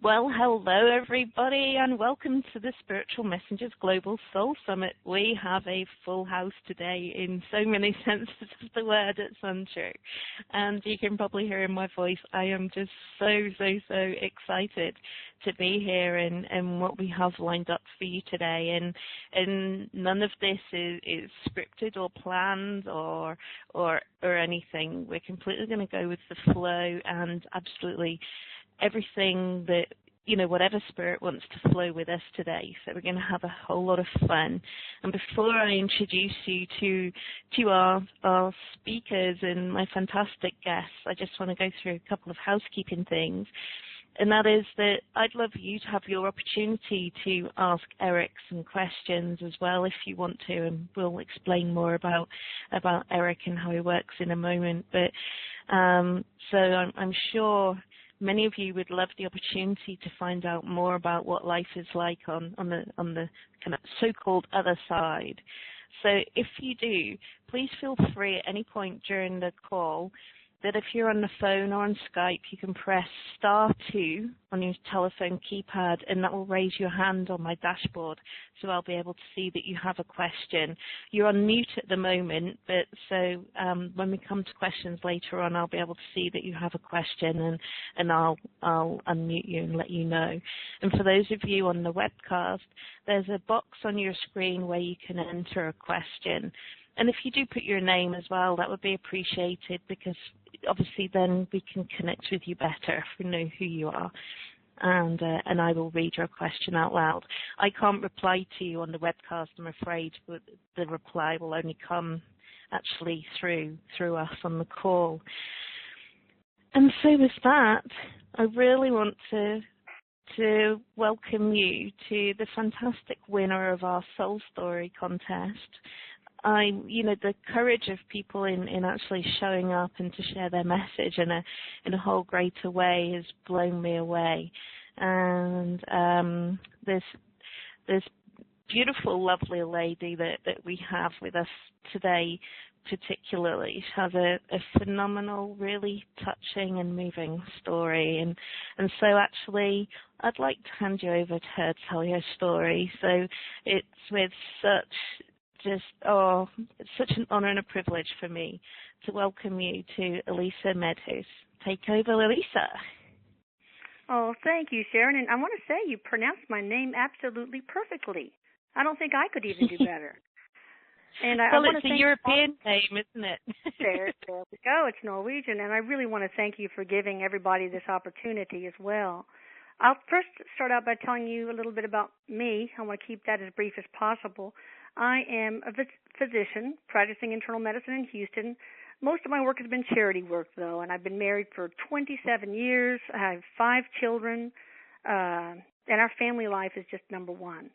Well, hello everybody and welcome to the Spiritual Messengers Global Soul Summit. We have a full house today in so many senses of the word, it's untrue. And you can probably hear in my voice, I am just so excited to be here and what we have lined up for you today. And none of this is scripted or planned or anything. We're completely going to go with the flow and absolutely everything that, whatever spirit wants to flow with us today. So we're going to have a whole lot of fun. And before I introduce you to our speakers and my fantastic guests, I just want to go through a couple of housekeeping things. And that is that I'd love you to have your opportunity to ask Erik some questions as well if you want to, and we'll explain more about Erik and how he works in a moment. But so I'm sure many of you would love the opportunity to find out more about what life is like on the kind of so-called other side. So if you do, please feel free at any point during the call that if you're on the phone or on Skype, you can press *2 on your telephone keypad, and that will raise your hand on my dashboard, so I'll be able to see that you have a question. You're on mute at the moment, but so when we come to questions later on, I'll be able to see that you have a question, and I'll unmute you and let you know. And for those of you on the webcast, there's a box on your screen where you can enter a question. And if you do put your name as well, that would be appreciated, because obviously then we can connect with you better if we know who you are. And I will read your question out loud. I can't reply to you on the webcast, I'm afraid, but the reply will only come actually through us on the call. And so with that, I really want to welcome you to the fantastic winner of our Soul Story contest. The courage of people in actually showing up and to share their message in a whole greater way has blown me away. And this beautiful, lovely lady that we have with us today, particularly, has a phenomenal, really touching and moving story. And so actually, I'd like to hand you over to her to tell your story. So it's with it's such an honor and a privilege for me to welcome you to Alisa Medhus. Take over, Alisa. Oh, thank you, Sharon. And I want to say you pronounced my name absolutely perfectly. I don't think I could even do better. And it's a European name, isn't it? There we go. It's Norwegian. And I really want to thank you for giving everybody this opportunity as well. I'll first start out by telling you a little bit about me. I want to keep that as brief as possible. I am a physician practicing internal medicine in Houston. Most of my work has been charity work, though, and I've been married for 27 years. I have 5 children, and our family life is just number one.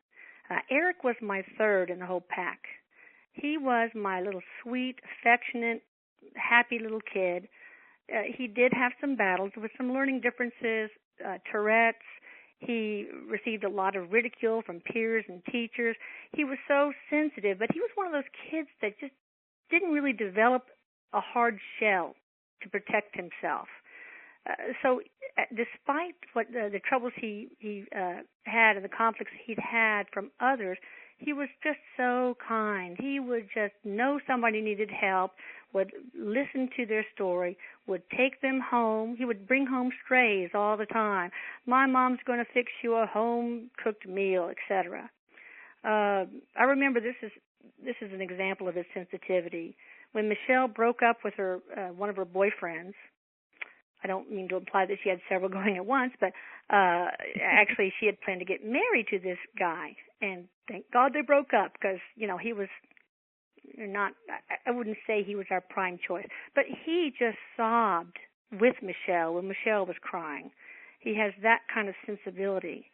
Erik was my third in the whole pack. He was my little sweet, affectionate, happy little kid. He did have some battles with some learning differences, Tourette's. He received a lot of ridicule from peers and teachers. He was so sensitive, but he was one of those kids that just didn't really develop a hard shell to protect himself. So despite what the troubles he had and the conflicts he'd had from others, he was just so kind. He would just know somebody needed help, would listen to their story, would take them home. He would bring home strays all the time. My mom's going to fix you a home-cooked meal, etc. I remember this is an example of his sensitivity. When Michelle broke up with her one of her boyfriends, I don't mean to imply that she had several going at once, but actually she had planned to get married to this guy, and thank God they broke up because, he was not, I wouldn't say he was our prime choice, but he just sobbed with Michelle when Michelle was crying. He has that kind of sensibility.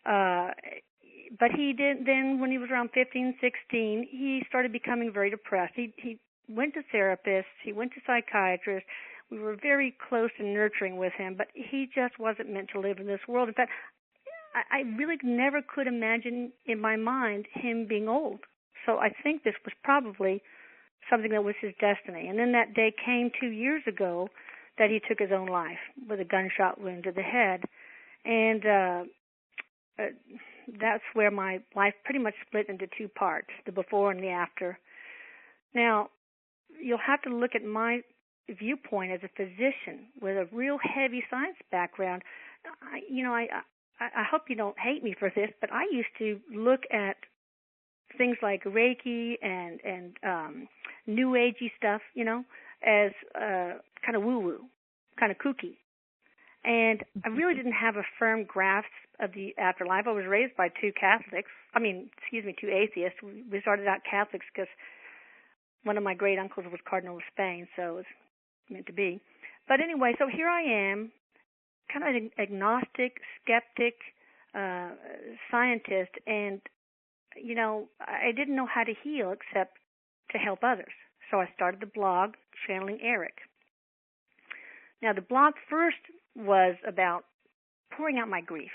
But he did, then when he was around 15, 16, he started becoming very depressed. He went to therapists, he went to psychiatrists. We were very close and nurturing with him, but he just wasn't meant to live in this world. In fact, I really never could imagine in my mind him being old. So I think this was probably something that was his destiny. And then that day came 2 years ago that he took his own life with a gunshot wound to the head. And that's where my life pretty much split into two parts, the before and the after. Now, you'll have to look at my viewpoint as a physician with a real heavy science background. I hope you don't hate me for this, but I used to look at things like Reiki and New Agey stuff, as kind of woo-woo, kind of kooky. And I really didn't have a firm grasp of the afterlife. I was raised by two atheists. We started out Catholics because one of my great uncles was Cardinal of Spain, so it was meant to be. But anyway, so here I am, kind of an agnostic, skeptic, scientist, and, I didn't know how to heal except to help others. So I started the blog, Channeling Erik. Now, the blog first was about pouring out my grief,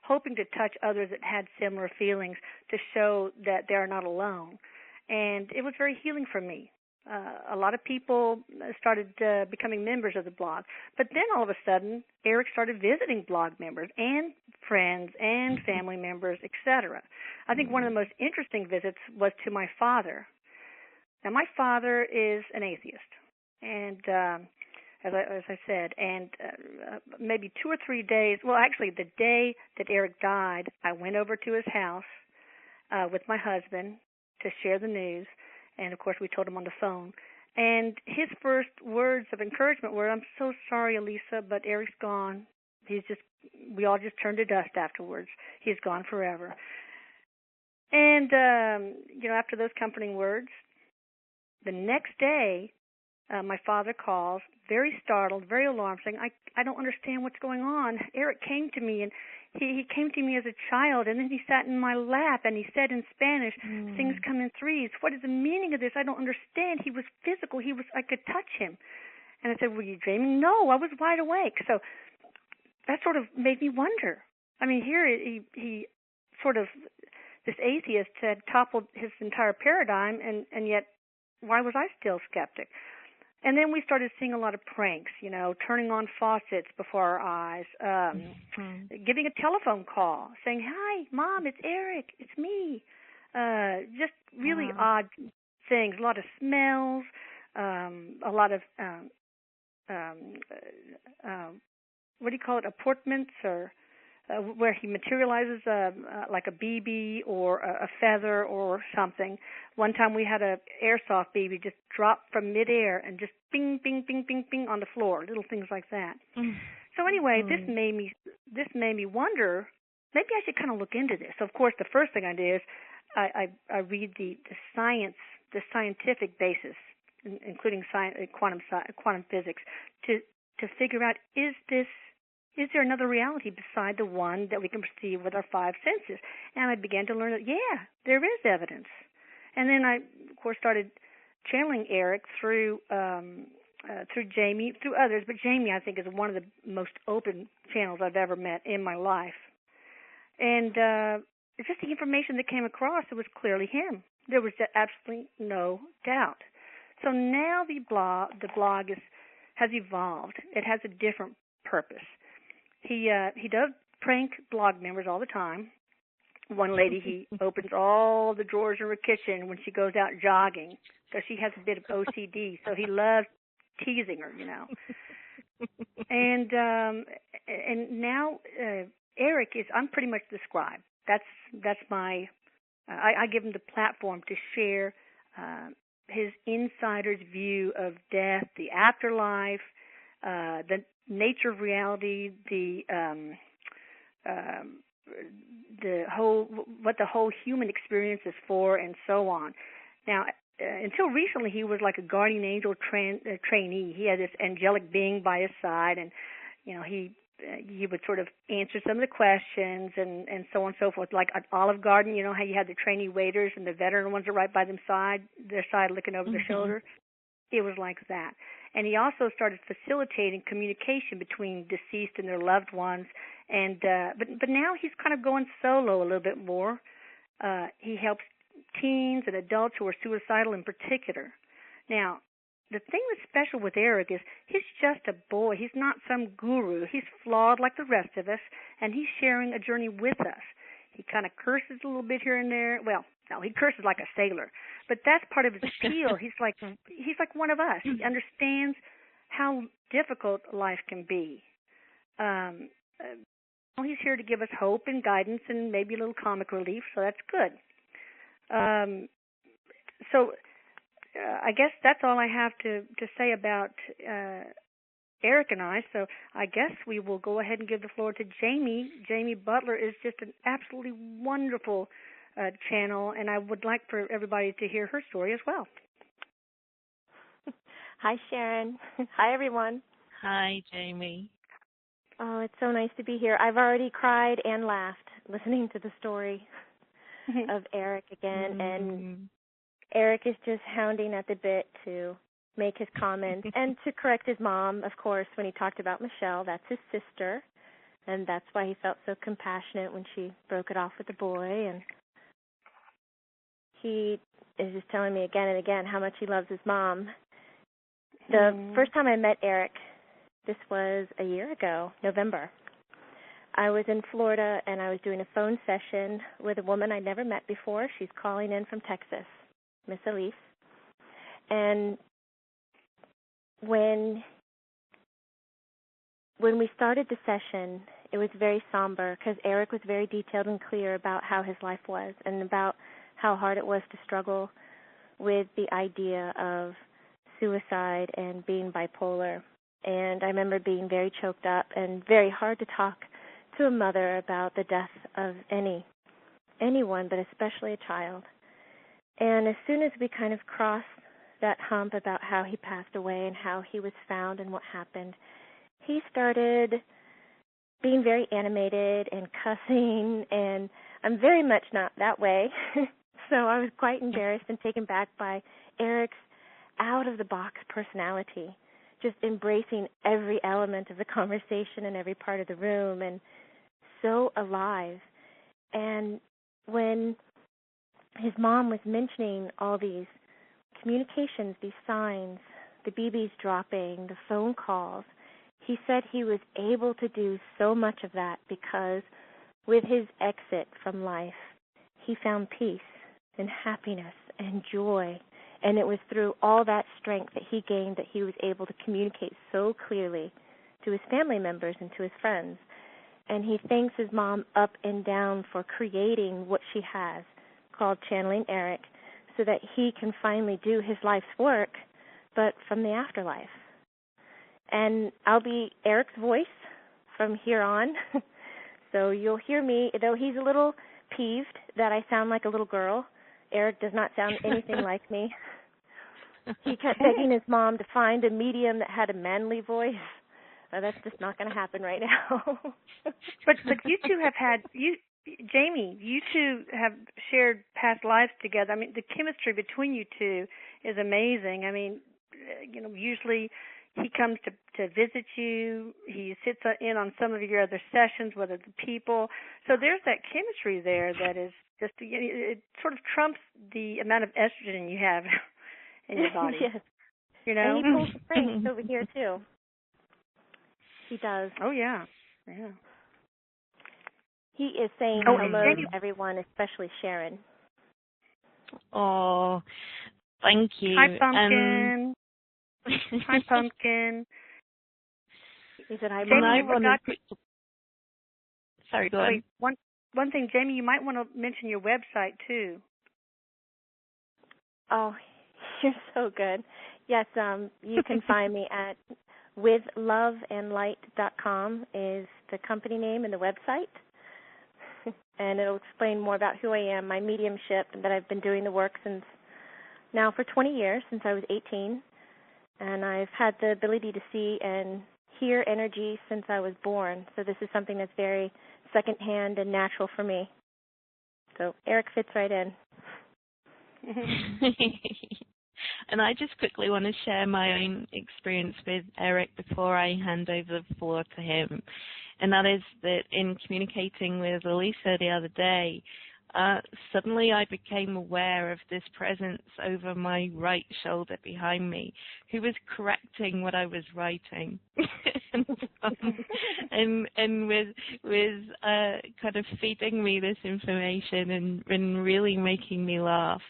hoping to touch others that had similar feelings to show that they're not alone. And it was very healing for me. A lot of people started becoming members of the blog. But then all of a sudden, Erik started visiting blog members and friends and family members, etc. I think one of the most interesting visits was to my father. Now, my father is an atheist. And as I said, and maybe 2 or 3 days, well, actually, the day that Erik died, I went over to his house with my husband to share the news, and of course we told him on the phone. And his first words of encouragement were, "I'm so sorry, Alisa, but Erik's gone. We all just turned to dust afterwards. He's gone forever." And, after those comforting words, the next day, my father calls, very startled, very alarmed, saying, I don't understand what's going on. Erik came to me, and he came to me as a child, and then he sat in my lap, and he said in Spanish, things come in threes. What is the meaning of this? I don't understand. He was physical. I could touch him. And I said, were you dreaming? No, I was wide awake. So that sort of made me wonder. I mean, here he sort of, this atheist had toppled his entire paradigm, and yet why was I still skeptic? And then we started seeing a lot of pranks, turning on faucets before our eyes, giving a telephone call, saying, "Hi, Mom, it's Erik, it's me." Just really odd things, a lot of smells, a lot of, what do you call it, apportments, or where he materializes like a BB or a feather or something. One time we had a airsoft BB just drop from midair and just bing, bing, bing, bing, bing on the floor, little things like that. So anyway, this made me wonder, maybe I should kind of look into this. So of course, the first thing I did is I read the scientific basis, including quantum physics, to figure out, is there another reality beside the one that we can perceive with our five senses? And I began to learn that, there is evidence. And then I, of course, started channeling Erik through Jamie, through others. But Jamie, I think, is one of the most open channels I've ever met in my life. And just the information that came across, it was clearly him. There was absolutely no doubt. So now the blog has evolved. It has a different purpose. He does prank blog members all the time. One lady, he opens all the drawers in her kitchen when she goes out jogging because she has a bit of OCD, so he loves teasing her, And now Erik I'm pretty much the scribe. That's my, I give him the platform to share his insider's view of death, the afterlife, the nature of reality, what the whole human experience is for, and so on. Now, until recently, he was like a guardian angel trainee. He had this angelic being by his side, and he would sort of answer some of the questions, and so on and so forth. Like at Olive Garden, how you had the trainee waiters and the veteran ones are right by their side looking over their shoulder. It was like that. And he also started facilitating communication between deceased and their loved ones. And but now he's kind of going solo a little bit more. He helps teens and adults who are suicidal in particular. Now, the thing that's special with Erik is he's just a boy. He's not some guru. He's flawed like the rest of us, and he's sharing a journey with us. He kind of curses a little bit here and there. Well, no, he curses like a sailor, but that's part of his appeal. He's like one of us. He understands how difficult life can be. He's here to give us hope and guidance and maybe a little comic relief, so that's good. I guess that's all I have to say about Erik and I. So I guess we will go ahead and give the floor to Jamie. Jamie Butler is just an absolutely wonderful channel, and I would like for everybody to hear her story as well. Hi, Sharon. Hi, everyone. Hi, Jamie. Oh, it's so nice to be here. I've already cried and laughed listening to the story of Erik again, and Erik is just hounding at the bit to make his comments and to correct his mom, of course, when he talked about Michelle. That's his sister, and that's why he felt so compassionate when she broke it off with the boy. And he is just telling me again and again how much he loves his mom. The first time I met Erik, this was a year ago, November. I was in Florida, and I was doing a phone session with a woman I'd never met before. She's calling in from Texas, Miss Alisa. And when we started the session, it was very somber because Erik was very detailed and clear about how his life was and about how hard it was to struggle with the idea of suicide and being bipolar. And I remember being very choked up and very hard to talk to a mother about the death of anyone, but especially a child. And as soon as we kind of crossed that hump about how he passed away and how he was found and what happened, he started being very animated and cussing, and I'm very much not that way. So I was quite embarrassed and taken back by Erik's out-of-the-box personality, just embracing every element of the conversation and every part of the room, and so alive. And when his mom was mentioning all these communications, these signs, the BBs dropping, the phone calls, he said he was able to do so much of that because with his exit from life, he found peace and happiness and joy. And it was through all that strength that he gained that he was able to communicate so clearly to his family members and to his friends. And he thanks his mom up and down for creating what she has called Channeling Erik so that he can finally do his life's work, but from the afterlife. And I'll be Erik's voice from here on. So you'll hear me, though he's a little peeved that I sound like a little girl. Erik does not sound anything like me. He kept begging his mom to find a medium that had a manly voice. That's just not going to happen right now. But you two have had, Jamie, you two have shared past lives together. I mean, the chemistry between you two is amazing. I mean, usually he comes to visit you. He sits in on some of your other sessions, whether the people. So there's that chemistry there that is just, it sort of trumps the amount of estrogen you have in your body. Yes. And he pulls the strings over here, too. He does. Oh, yeah. Yeah. He is saying hello to everyone, especially Sharon. Oh, thank you. Hi, Pumpkin. Hi, Pumpkin. He said hi, Jamie. Sorry, go on. Wait, one thing, Jamie, you might want to mention your website, too. Oh, you're so good. Yes, you can find me at withloveandlight.com is the company name and the website. And it'll explain more about who I am, my mediumship, and that I've been doing the work since now for 20 years, since I was 18. And I've had the ability to see and hear energy since I was born. So this is something that's very secondhand and natural for me. So Erik fits right in. And I just quickly want to share my own experience with Erik before I hand over the floor to him. And that is that in communicating with Alisa the other day, suddenly I became aware of this presence over my right shoulder behind me, who was correcting what I was writing, and was kind of feeding me this information and really making me laugh.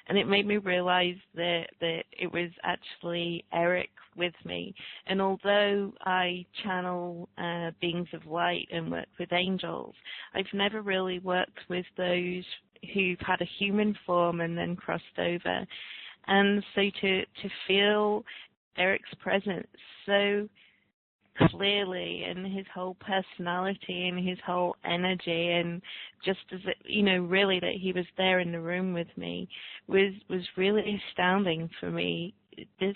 And it made me realize that it was actually Erik with me. And although I channel beings of light and work with angels, I've never really worked with those who've had a human form and then crossed over. And so to feel Erik's presence so clearly, and his whole personality and his whole energy, and just as it, really that he was there in the room with me was really astounding for me. This,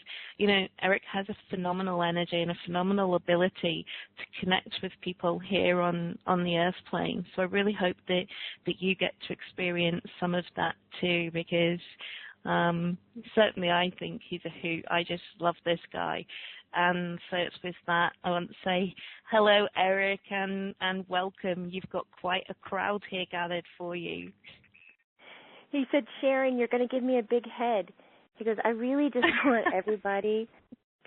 Erik has a phenomenal energy and a phenomenal ability to connect with people here on the earth plane. So I really hope that you get to experience some of that too, because certainly I think he's a hoot. I just love this guy. And so it's with that I want to say hello, Erik, and welcome. You've got quite a crowd here gathered for you. He said, Sharon, you're going to give me a big head. He goes, I really just want everybody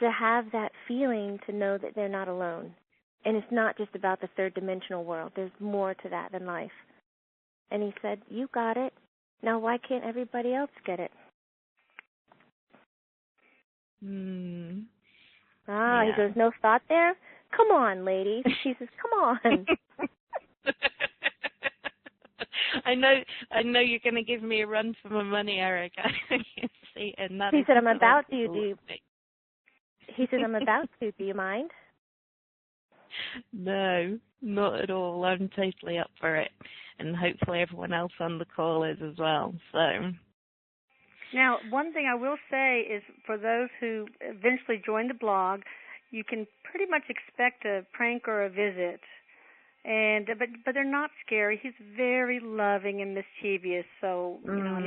to have that feeling to know that they're not alone. And it's not just about the third dimensional world. There's more to that than life. And he said, you got it. Now why can't everybody else get it? Yeah. He goes, no thought there? Come on, ladies. She says, come on. I know you're going to give me a run for my money, Erik. See, and that he said, I'm about to. He said, I'm about to. Do you mind? No, not at all. I'm totally up for it. And hopefully everyone else on the call is as well. So. Now, one thing I will say is for those who eventually join the blog, you can pretty much expect a prank or a visit. And but they're not scary. He's very loving and mischievous, so and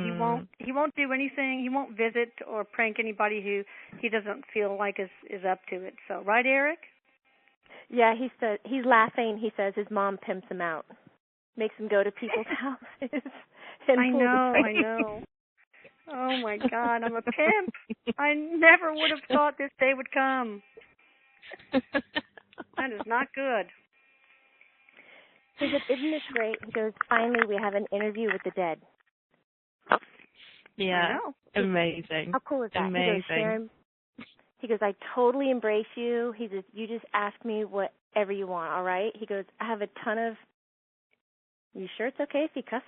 he won't do anything. He won't visit or prank anybody who he doesn't feel like is up to it. So, right, Erik? Yeah, he said he's laughing. He says his mom pimps him out, makes him go to people's houses. And I know. Oh my God, I'm a pimp. I never would have thought this day would come. That is not good. He said, isn't this great? He goes, finally we have an interview with the dead. Yeah, amazing. How cool is that? Amazing. He goes, Sharon, he goes, I totally embrace you. He says, you just ask me whatever you want, all right? He goes, I have a ton of, you sure it's okay if he cusses?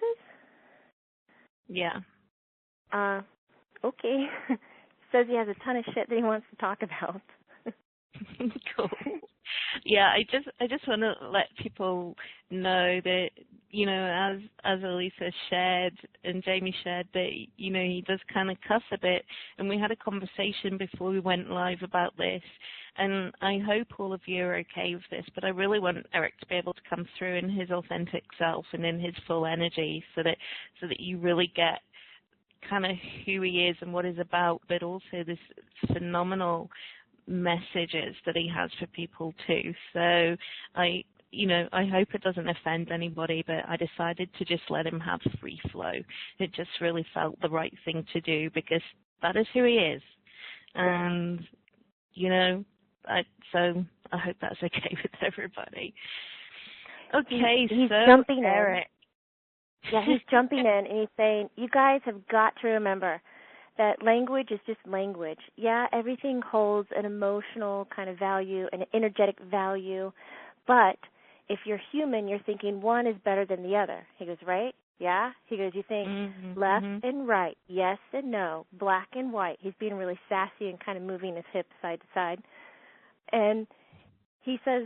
Yeah. Okay. Says he has a ton of shit that he wants to talk about. Cool. Yeah, I just want to let people know that, as Alisa shared and Jamie shared, that, he does kind of cuss a bit. And we had a conversation before we went live about this. And I hope all of you are okay with this, but I really want Erik to be able to come through in his authentic self and in his full energy so that you really get kind of who he is and what he's about, but also this phenomenal messages that he has for people too. So I hope it doesn't offend anybody, but I decided to just let him have free flow. It just really felt the right thing to do because that is who he is. And, so I hope that's okay with everybody. Okay, he's so jumping Erik. Yeah, he's jumping in and he's saying, you guys have got to remember that language is just language. Yeah, everything holds an emotional kind of value, an energetic value, but if you're human, you're thinking one is better than the other. He goes, right? Yeah? He goes, you think left and right, yes and no, black and white. He's being really sassy and kind of moving his hips side to side. And he says,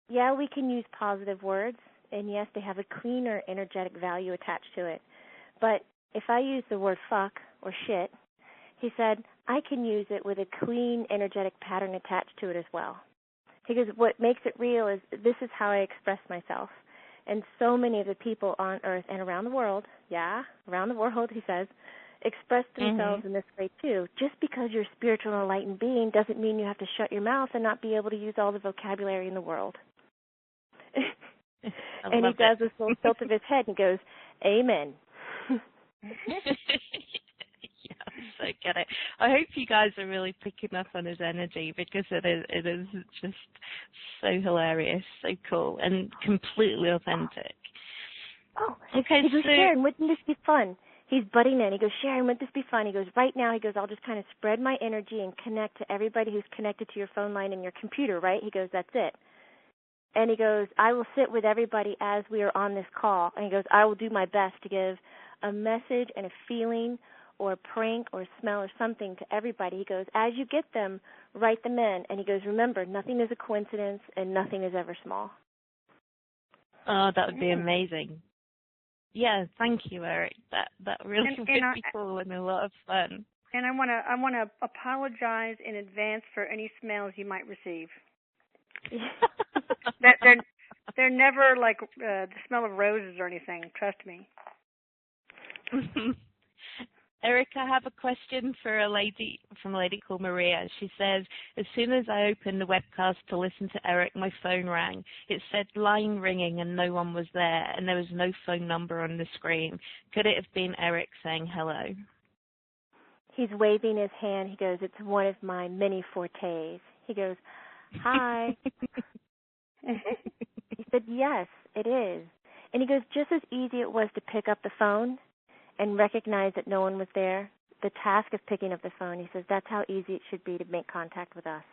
yeah, we can use positive words, and yes, they have a cleaner energetic value attached to it. But if I use the word fuck or shit, he said, I can use it with a clean energetic pattern attached to it as well. He goes, what makes it real is this is how I express myself. And so many of the people on Earth and around the world, around the world, he says, express themselves in this way too. Just because you're a spiritual and enlightened being doesn't mean you have to shut your mouth and not be able to use all the vocabulary in the world. And he does this little tilt of his head and goes, Amen. Yes, I get it. I hope you guys are really picking up on his energy, because it is just so hilarious, so cool, and completely authentic. Oh, okay. He goes, So Sharon, wouldn't this be fun? He's butting in. He goes, Sharon, wouldn't this be fun? He goes, right now, he goes, I'll just kind of spread my energy and connect to everybody who's connected to your phone line and your computer, right? He goes, that's it. And he goes, I will sit with everybody as we are on this call. And he goes, I will do my best to give a message and a feeling or a prank or a smell or something to everybody. He goes, as you get them, write them in. And he goes, remember, nothing is a coincidence and nothing is ever small. oh, that would be amazing. Yeah, thank you, Erik. That really would be cool and a lot of fun. And I want to apologize in advance for any smells you might receive. They're never like the smell of roses or anything. Trust me. Erik, I have a question from a lady called Maria. She says, as soon as I opened the webcast to listen to Erik, my phone rang. It said line ringing and no one was there, and there was no phone number on the screen. Could it have been Erik saying hello? He's waving his hand. He goes, it's one of my many fortes. He goes, hi. He said, yes, it is. And he goes, just as easy it was to pick up the phone and recognize that no one was there, the task of picking up the phone, he says, that's how easy it should be to make contact with us.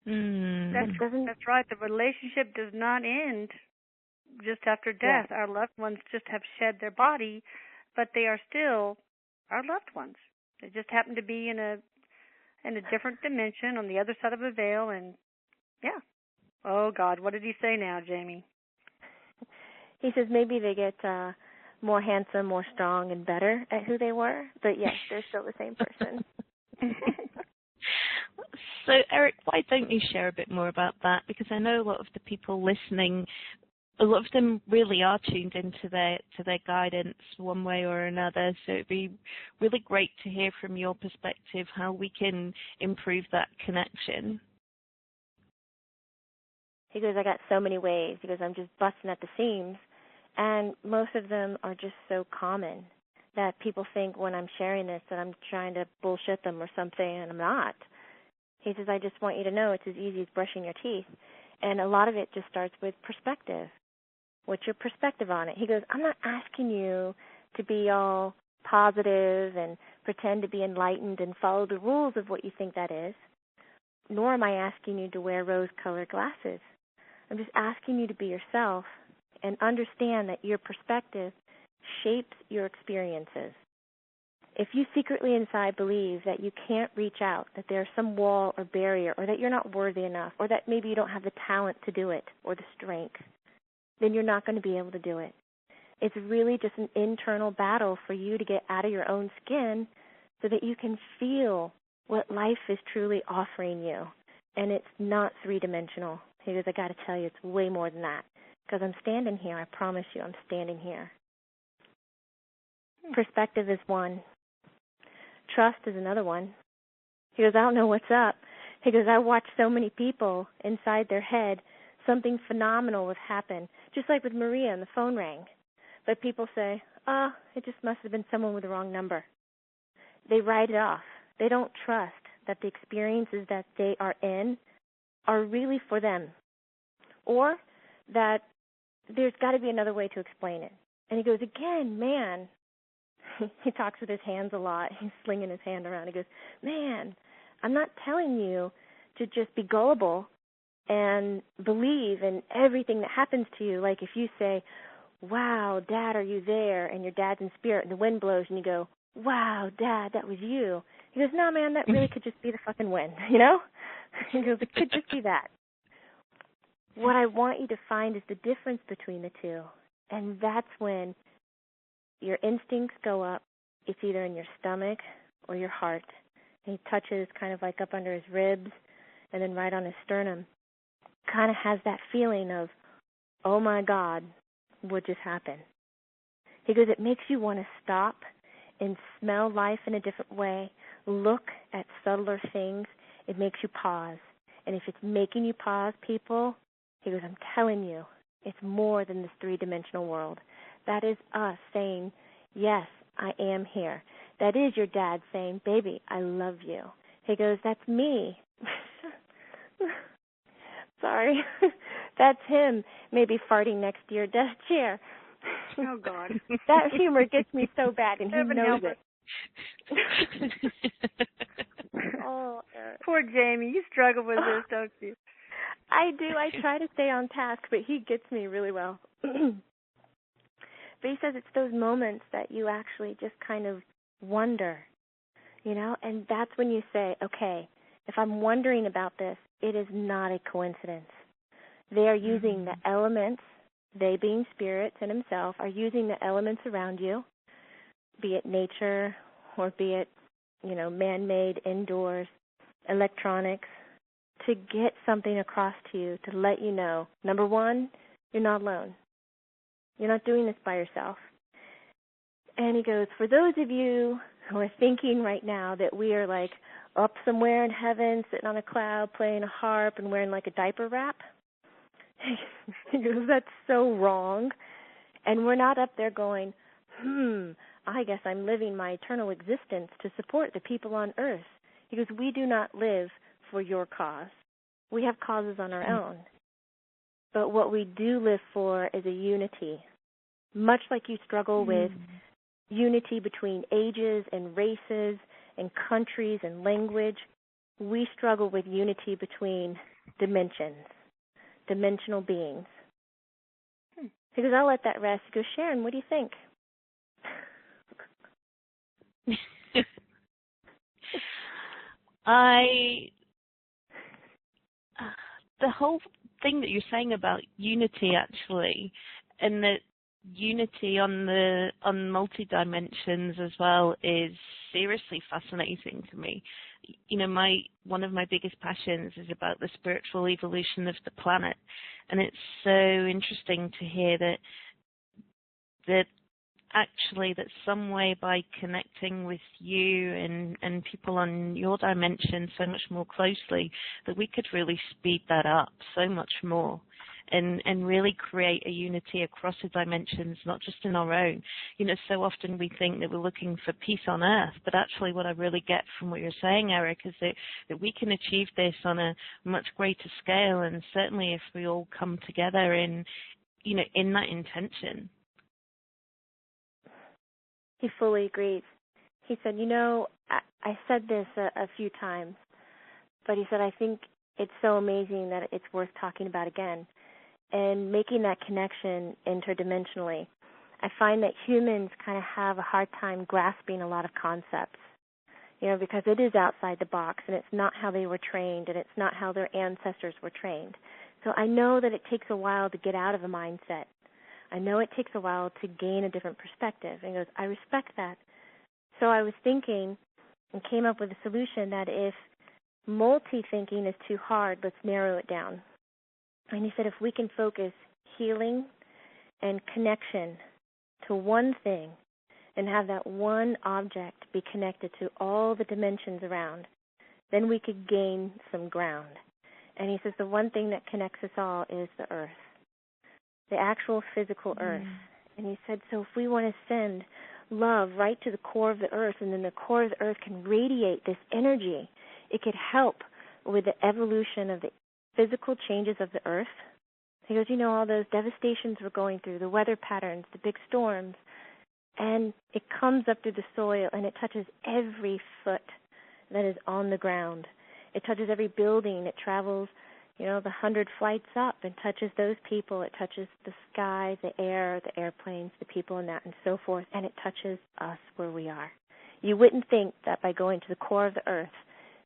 That's right. The relationship does not end just after death. Yeah. Our loved ones just have shed their body, but they are still our loved ones. They just happen to be in a different dimension on the other side of a veil, and yeah. Oh, God, what did he say now, Jamie? He says maybe they get more handsome, more strong, and better at who they were, but yes, they're still the same person. So, Erik, why don't you share a bit more about that? Because I know a lot of the people listening, a lot of them really are tuned into their guidance one way or another. So it'd be really great to hear from your perspective how we can improve that connection. He goes, I got so many ways. He goes, I'm just busting at the seams. And most of them are just so common that people think when I'm sharing this that I'm trying to bullshit them or something, and I'm not. He says, I just want you to know it's as easy as brushing your teeth. And a lot of it just starts with perspective. What's your perspective on it? He goes, I'm not asking you to be all positive and pretend to be enlightened and follow the rules of what you think that is, nor am I asking you to wear rose-colored glasses. I'm just asking you to be yourself and understand that your perspective shapes your experiences. If you secretly inside believe that you can't reach out, that there's some wall or barrier, or that you're not worthy enough, or that maybe you don't have the talent to do it or the strength, then you're not going to be able to do it. It's really just an internal battle for you to get out of your own skin so that you can feel what life is truly offering you. And it's not three-dimensional. He goes, I got to tell you, it's way more than that. Because I'm standing here. I promise you, I'm standing here. Perspective is one. Trust is another one. He goes, I don't know what's up. He goes, I watch so many people inside their head, something phenomenal would happen. Just like with Maria and the phone rang. But people say, it just must have been someone with the wrong number. They write it off. They don't trust that the experiences that they are in are really for them. Or that there's got to be another way to explain it. And he goes, again, man, he talks with his hands a lot. He's slinging his hand around. He goes, man, I'm not telling you to just be gullible and believe in everything that happens to you. Like if you say, wow, Dad, are you there? And your dad's in spirit and the wind blows and you go, wow, Dad, that was you. He goes, no, man, that really could just be the fucking wind, you know? He goes, it could just be that. What I want you to find is the difference between the two. And that's when your instincts go up. It's either in your stomach or your heart. And he touches kind of like up under his ribs and then right on his sternum. Kind of has that feeling of, oh my God, what just happened? He goes, it makes you want to stop and smell life in a different way, look at subtler things. It makes you pause. And if it's making you pause, people, he goes, I'm telling you, it's more than this three-dimensional world. That is us saying, yes, I am here. That is your dad saying, baby, I love you. He goes, that's me. Sorry. That's him maybe farting next to your desk chair. Oh, God. That humor gets me so bad, and he knows it. Oh, Eric. Poor Jamie. You struggle with this, don't you? I do. I try to stay on task, but he gets me really well. But he says it's those moments that you actually just kind of wonder, and that's when you say, okay, if I'm wondering about this, it is not a coincidence. They are using the elements, they being spirits and himself, are using the elements around you, be it nature or be it, man-made, indoors, electronics, to get something across to you, to let you know, number one, you're not alone. You're not doing this by yourself. And he goes, for those of you who are thinking right now that we are like up somewhere in heaven, sitting on a cloud, playing a harp and wearing like a diaper wrap, he goes, that's so wrong. And we're not up there going, I guess I'm living my eternal existence to support the people on earth. He goes, we do not live for your cause. We have causes on our own. But what we do live for is a unity. Much like you struggle with unity between ages and races and countries and language, we struggle with unity between dimensions, dimensional beings. He goes, I'll let that rest. He goes, Sharon, what do you think? The whole thing that you're saying about unity, actually, and that unity on multi-dimensions as well is seriously fascinating to me. One of my biggest passions is about the spiritual evolution of the planet, and it's so interesting to hear that actually that some way by connecting with you and people on your dimension so much more closely, that we could really speed that up so much more and really create a unity across the dimensions, not just in our own. So often we think that we're looking for peace on earth, but actually what I really get from what you're saying, Erik, is that we can achieve this on a much greater scale, and certainly if we all come together in that intention. He fully agrees. He said, I said this a few times, but he said, I think it's so amazing that it's worth talking about again. And making that connection interdimensionally, I find that humans kind of have a hard time grasping a lot of concepts, because it is outside the box, and it's not how they were trained, and it's not how their ancestors were trained. So I know that it takes a while to get out of a mindset. I know it takes a while to gain a different perspective. And he goes, I respect that. So I was thinking and came up with a solution that if multi-thinking is too hard, let's narrow it down. And he said if we can focus healing and connection to one thing and have that one object be connected to all the dimensions around, then we could gain some ground. And he says the one thing that connects us all is the earth, the actual physical earth. And he said, so if we want to send love right to the core of the earth, and then the core of the earth can radiate this energy, it could help with the evolution of the physical changes of the earth. He goes, all those devastations we're going through, the weather patterns, the big storms, and it comes up through the soil and it touches every foot that is on the ground. It touches every building. It travels, the 100 flights up and touches those people. It touches the sky, the air, the airplanes, the people in that, and so forth, and it touches us where we are. You wouldn't think that by going to the core of the earth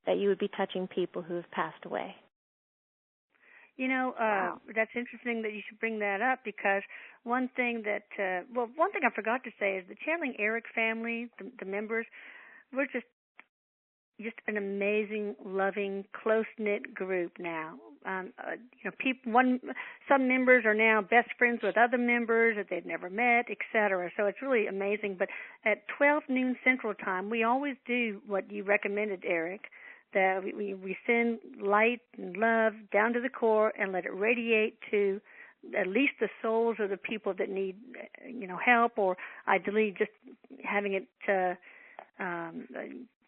that you would be touching people who have passed away. Wow. That's interesting that you should bring that up, because one thing I forgot to say is the Channeling Erik family, the members, we're just an amazing, loving, close-knit group now. Some members are now best friends with other members that they've never met, etc. So it's really amazing. But at 12 noon Central Time, we always do what you recommended, Erik, that we send light and love down to the core and let it radiate to at least the souls of the people that need, help, or ideally just having it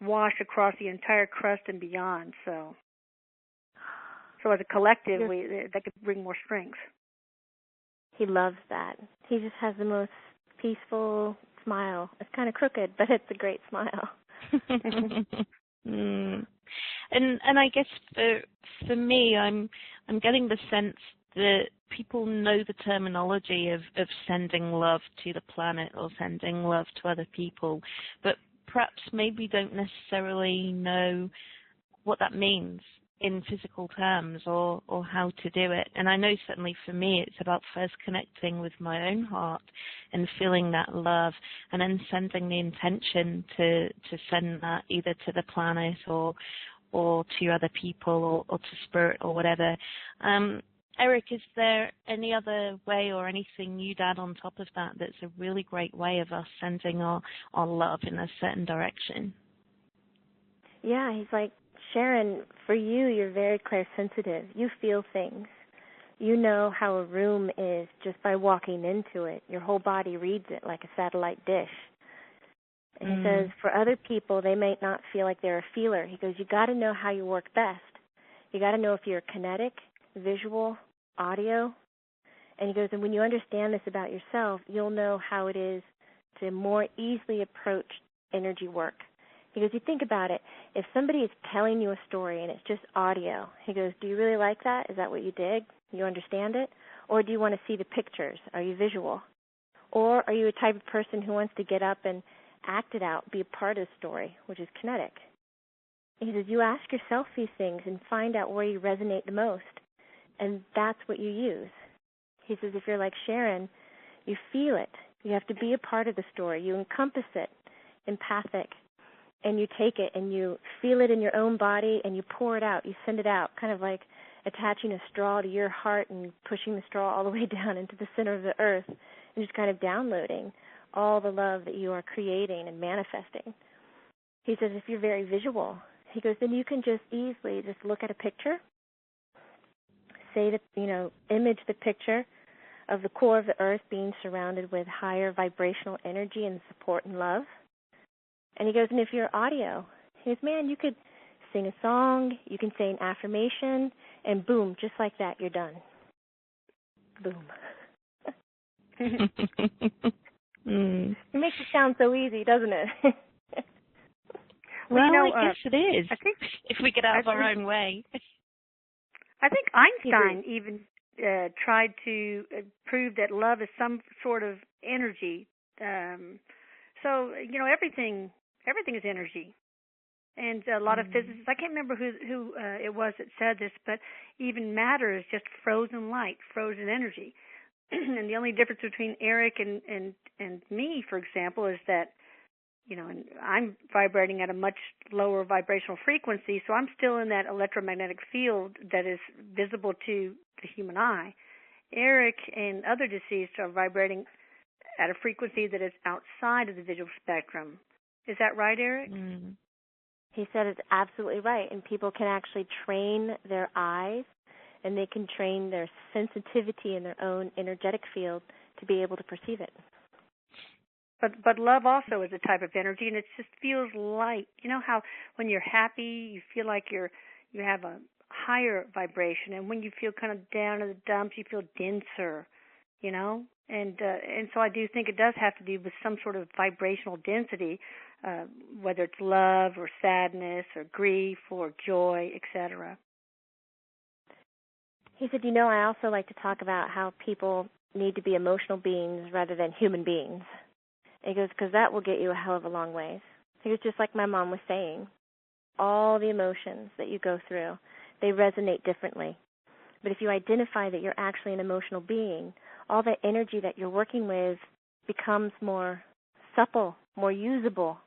wash across the entire crust and beyond. So as a collective, that could bring more strength. He loves that. He just has the most peaceful smile. It's kind of crooked, but it's a great smile. And I guess for me, I'm getting the sense that people know the terminology of sending love to the planet or sending love to other people, but perhaps maybe don't necessarily know what that means in physical terms or how to do it. And I know certainly for me it's about first connecting with my own heart and feeling that love, and then sending the intention to send that either to the planet or to other people or to spirit or whatever. Erik, is there any other way or anything you'd add on top of that that's a really great way of us sending our love in a certain direction? Yeah, he's like, Sharon, for you, you're very clairsensitive. You feel things. You know how a room is just by walking into it. Your whole body reads it like a satellite dish. And he says, for other people, they may not feel like they're a feeler. He goes, you got to know how you work best. You got to know if you're kinetic, visual, audio. And he goes, and when you understand this about yourself, you'll know how it is to more easily approach energy work. He goes, you think about it. If somebody is telling you a story and it's just audio, he goes, do you really like that? Is that what you dig? You understand it? Or do you want to see the pictures? Are you visual? Or are you a type of person who wants to get up and act it out, be a part of the story, which is kinetic? He says, you ask yourself these things and find out where you resonate the most, and that's what you use. He says, if you're like Sharon, you feel it. You have to be a part of the story. You encompass it, empathic, and you take it and you feel it in your own body and you pour it out. You send it out, kind of like attaching a straw to your heart and pushing the straw all the way down into the center of the earth and just kind of downloading all the love that you are creating and manifesting. He says, if you're very visual, he goes, then you can just easily just look at a picture, say that, image the picture of the core of the earth being surrounded with higher vibrational energy and support and love. And he goes, and if you're audio, he goes, man, you could sing a song, you can say an affirmation, and boom, just like that, you're done. Boom. It makes it sound so easy, doesn't it? Well, I guess it is, I think, if we get out of our own way. I think Einstein even tried to prove that love is some sort of energy. So, everything is energy. And a lot of physicists, I can't remember who it was that said this, but even matter is just frozen light, frozen energy. And the only difference between Erik and me, for example, is that, and I'm vibrating at a much lower vibrational frequency, so I'm still in that electromagnetic field that is visible to the human eye. Erik and other deceased are vibrating at a frequency that is outside of the visual spectrum. Is that right, Erik? He said it's absolutely right, and people can actually train their eyes, and they can train their sensitivity in their own energetic field to be able to perceive it. But love also is a type of energy, and it just feels light. You know how when you're happy, you feel like you have a higher vibration, and when you feel kind of down in the dumps, you feel denser, And so I do think it does have to do with some sort of vibrational density, whether it's love or sadness or grief or joy, etc. He said, I also like to talk about how people need to be emotional beings rather than human beings. And he goes, because that will get you a hell of a long ways. He goes, just like my mom was saying, all the emotions that you go through, they resonate differently. But if you identify that you're actually an emotional being, all that energy that you're working with becomes more supple, more usable.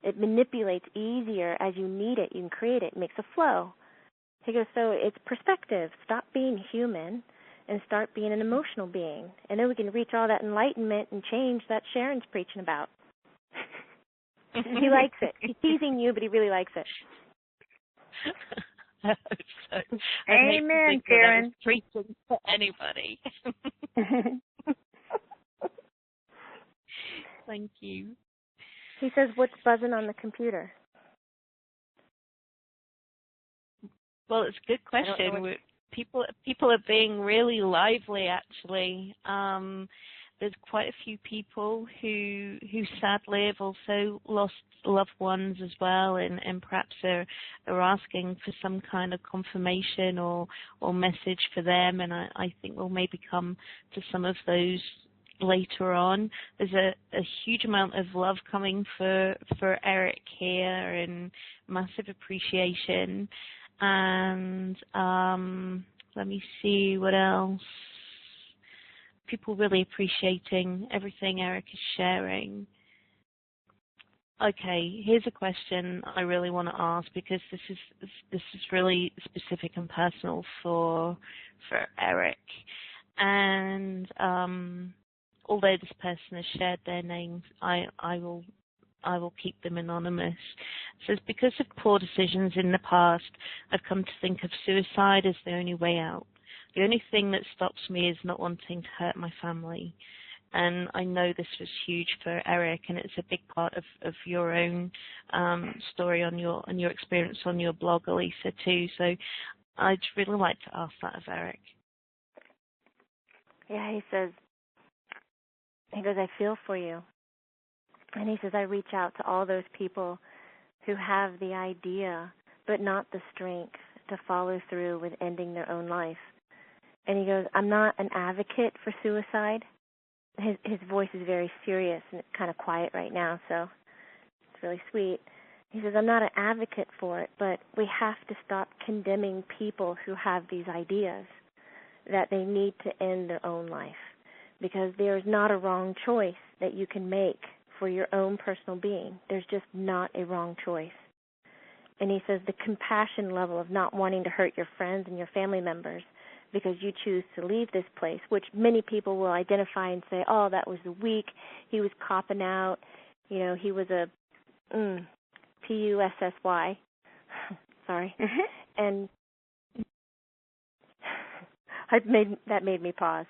It manipulates easier as you need it. You can create it. It makes a flow. He goes, so it's perspective. Stop being human and start being an emotional being. And then we can reach all that enlightenment and change that Sharon's preaching about. He likes it. He's teasing you, but he really likes it. So Amen, Karen. Preaching for anybody. Thank you. He says, what's buzzing on the computer? Well, it's a good question. People are being really lively, actually. There's quite a few people who sadly have also lost loved ones as well, and perhaps are asking for some kind of confirmation or message for them. And I think we'll maybe come to some of those later on. There's a huge amount of love coming for Erik here, and massive appreciation. And let me see what else. People really appreciating everything Erik is sharing. Okay, here's a question I really want to ask, because this is really specific and personal for Erik. And although this person has shared their names, I will keep them anonymous. It says, because of poor decisions in the past, I've come to think of suicide as the only way out. The only thing that stops me is not wanting to hurt my family. And I know this was huge for Erik, and it's a big part of your own story on your experience on your blog, Alisa, too. So I'd really like to ask that of Erik. Yeah, he goes, I feel for you. And he says, I reach out to all those people who have the idea but not the strength to follow through with ending their own life. And he goes, I'm not an advocate for suicide. His voice is very serious and it's kind of quiet right now, so it's really sweet. He says, I'm not an advocate for it, but we have to stop condemning people who have these ideas that they need to end their own life, because there is not a wrong choice that you can make for your own personal being. There's just not a wrong choice. And he says the compassion level of not wanting to hurt your friends and your family members because you choose to leave this place, which many people will identify and say, oh, that was weak, he was copping out, he was a P-U-S-S-Y. Sorry. And that made me pause.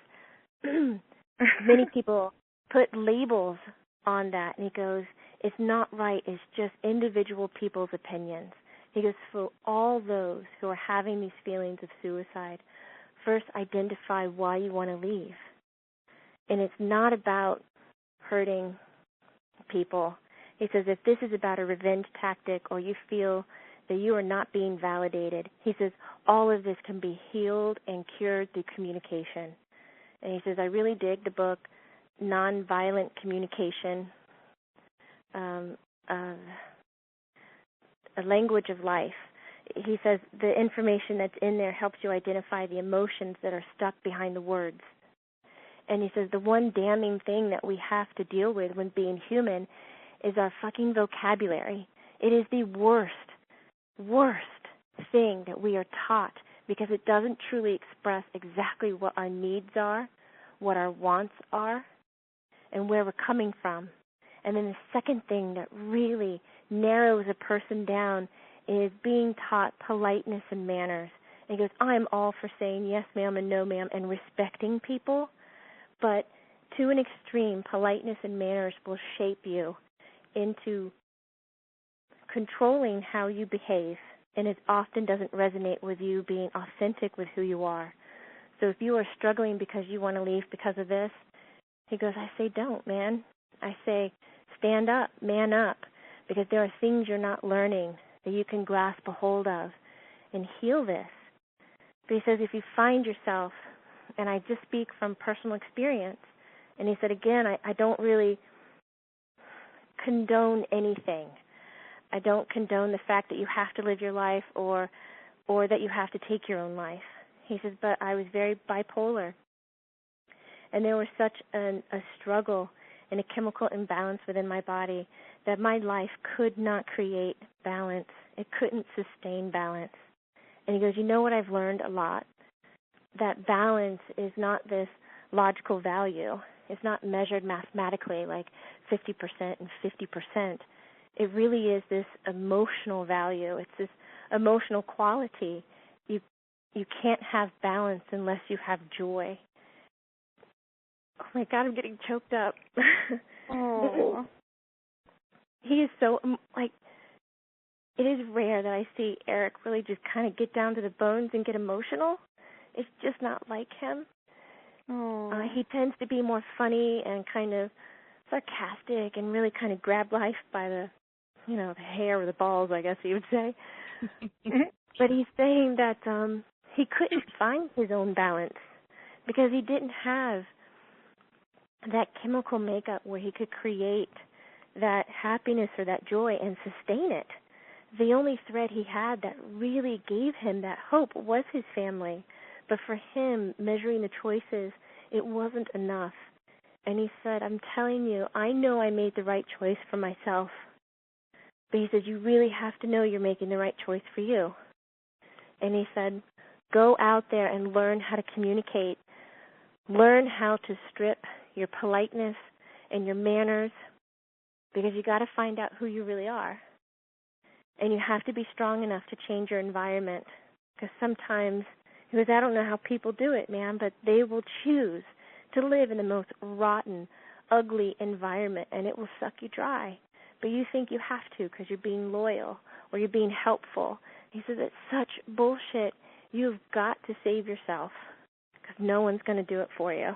Many people put labels on that, and he goes, it's not right, it's just individual people's opinions. He goes, for all those who are having these feelings of suicide, first identify why you want to leave. And it's not about hurting people. He says, if this is about a revenge tactic or you feel that you are not being validated, he says, all of this can be healed and cured through communication. And he says, I really dig the book, Nonviolent Communication, A Language of Life. He says the information that's in there helps you identify the emotions that are stuck behind the words. And he says the one damning thing that we have to deal with when being human is our fucking vocabulary. It is the worst thing that we are taught, because it doesn't truly express exactly what our needs are, what our wants are, and where we're coming from. And then the second thing that really narrows a person down is being taught politeness and manners. And he goes, I'm all for saying yes, ma'am, and no, ma'am, and respecting people, but to an extreme, politeness and manners will shape you into controlling how you behave, and it often doesn't resonate with you being authentic with who you are. So if you are struggling because you want to leave because of this, he goes, I say don't, man. I say stand up, man up, because there are things you're not learning that you can grasp a hold of and heal this. But he says if you find yourself, and I just speak from personal experience, and he said, again, I don't really condone anything. I don't condone the fact that you have to live your life or that you have to take your own life. He says, but I was very bipolar, and there was such a struggle and a chemical imbalance within my body that my life could not create balance. It couldn't sustain balance. And he goes, you know what I've learned a lot? That balance is not this logical value. It's not measured mathematically like 50% and 50%. It really is this emotional value. It's this emotional quality. You can't have balance unless you have joy. Oh my God, I'm getting choked up. Oh. He is so, it is rare that I see Erik really just kind of get down to the bones and get emotional. It's just not like him. He tends to be more funny and kind of sarcastic and really kind of grab life by the hair or the balls, I guess you would say. But he's saying that he couldn't find his own balance because he didn't have that chemical makeup where he could create that happiness or that joy and sustain it. The only thread he had that really gave him that hope was his family. But for him, measuring the choices, it wasn't enough. And he said, I'm telling you, I know I made the right choice for myself. But he said, you really have to know you're making the right choice for you. And he said, go out there and learn how to communicate. Learn how to strip your politeness and your manners, because you got to find out who you really are. And you have to be strong enough to change your environment, because sometimes, because I don't know how people do it, man, but they will choose to live in the most rotten, ugly environment, and it will suck you dry. But you think you have to because you're being loyal or you're being helpful. He says it's such bullshit. You've got to save yourself because no one's going to do it for you.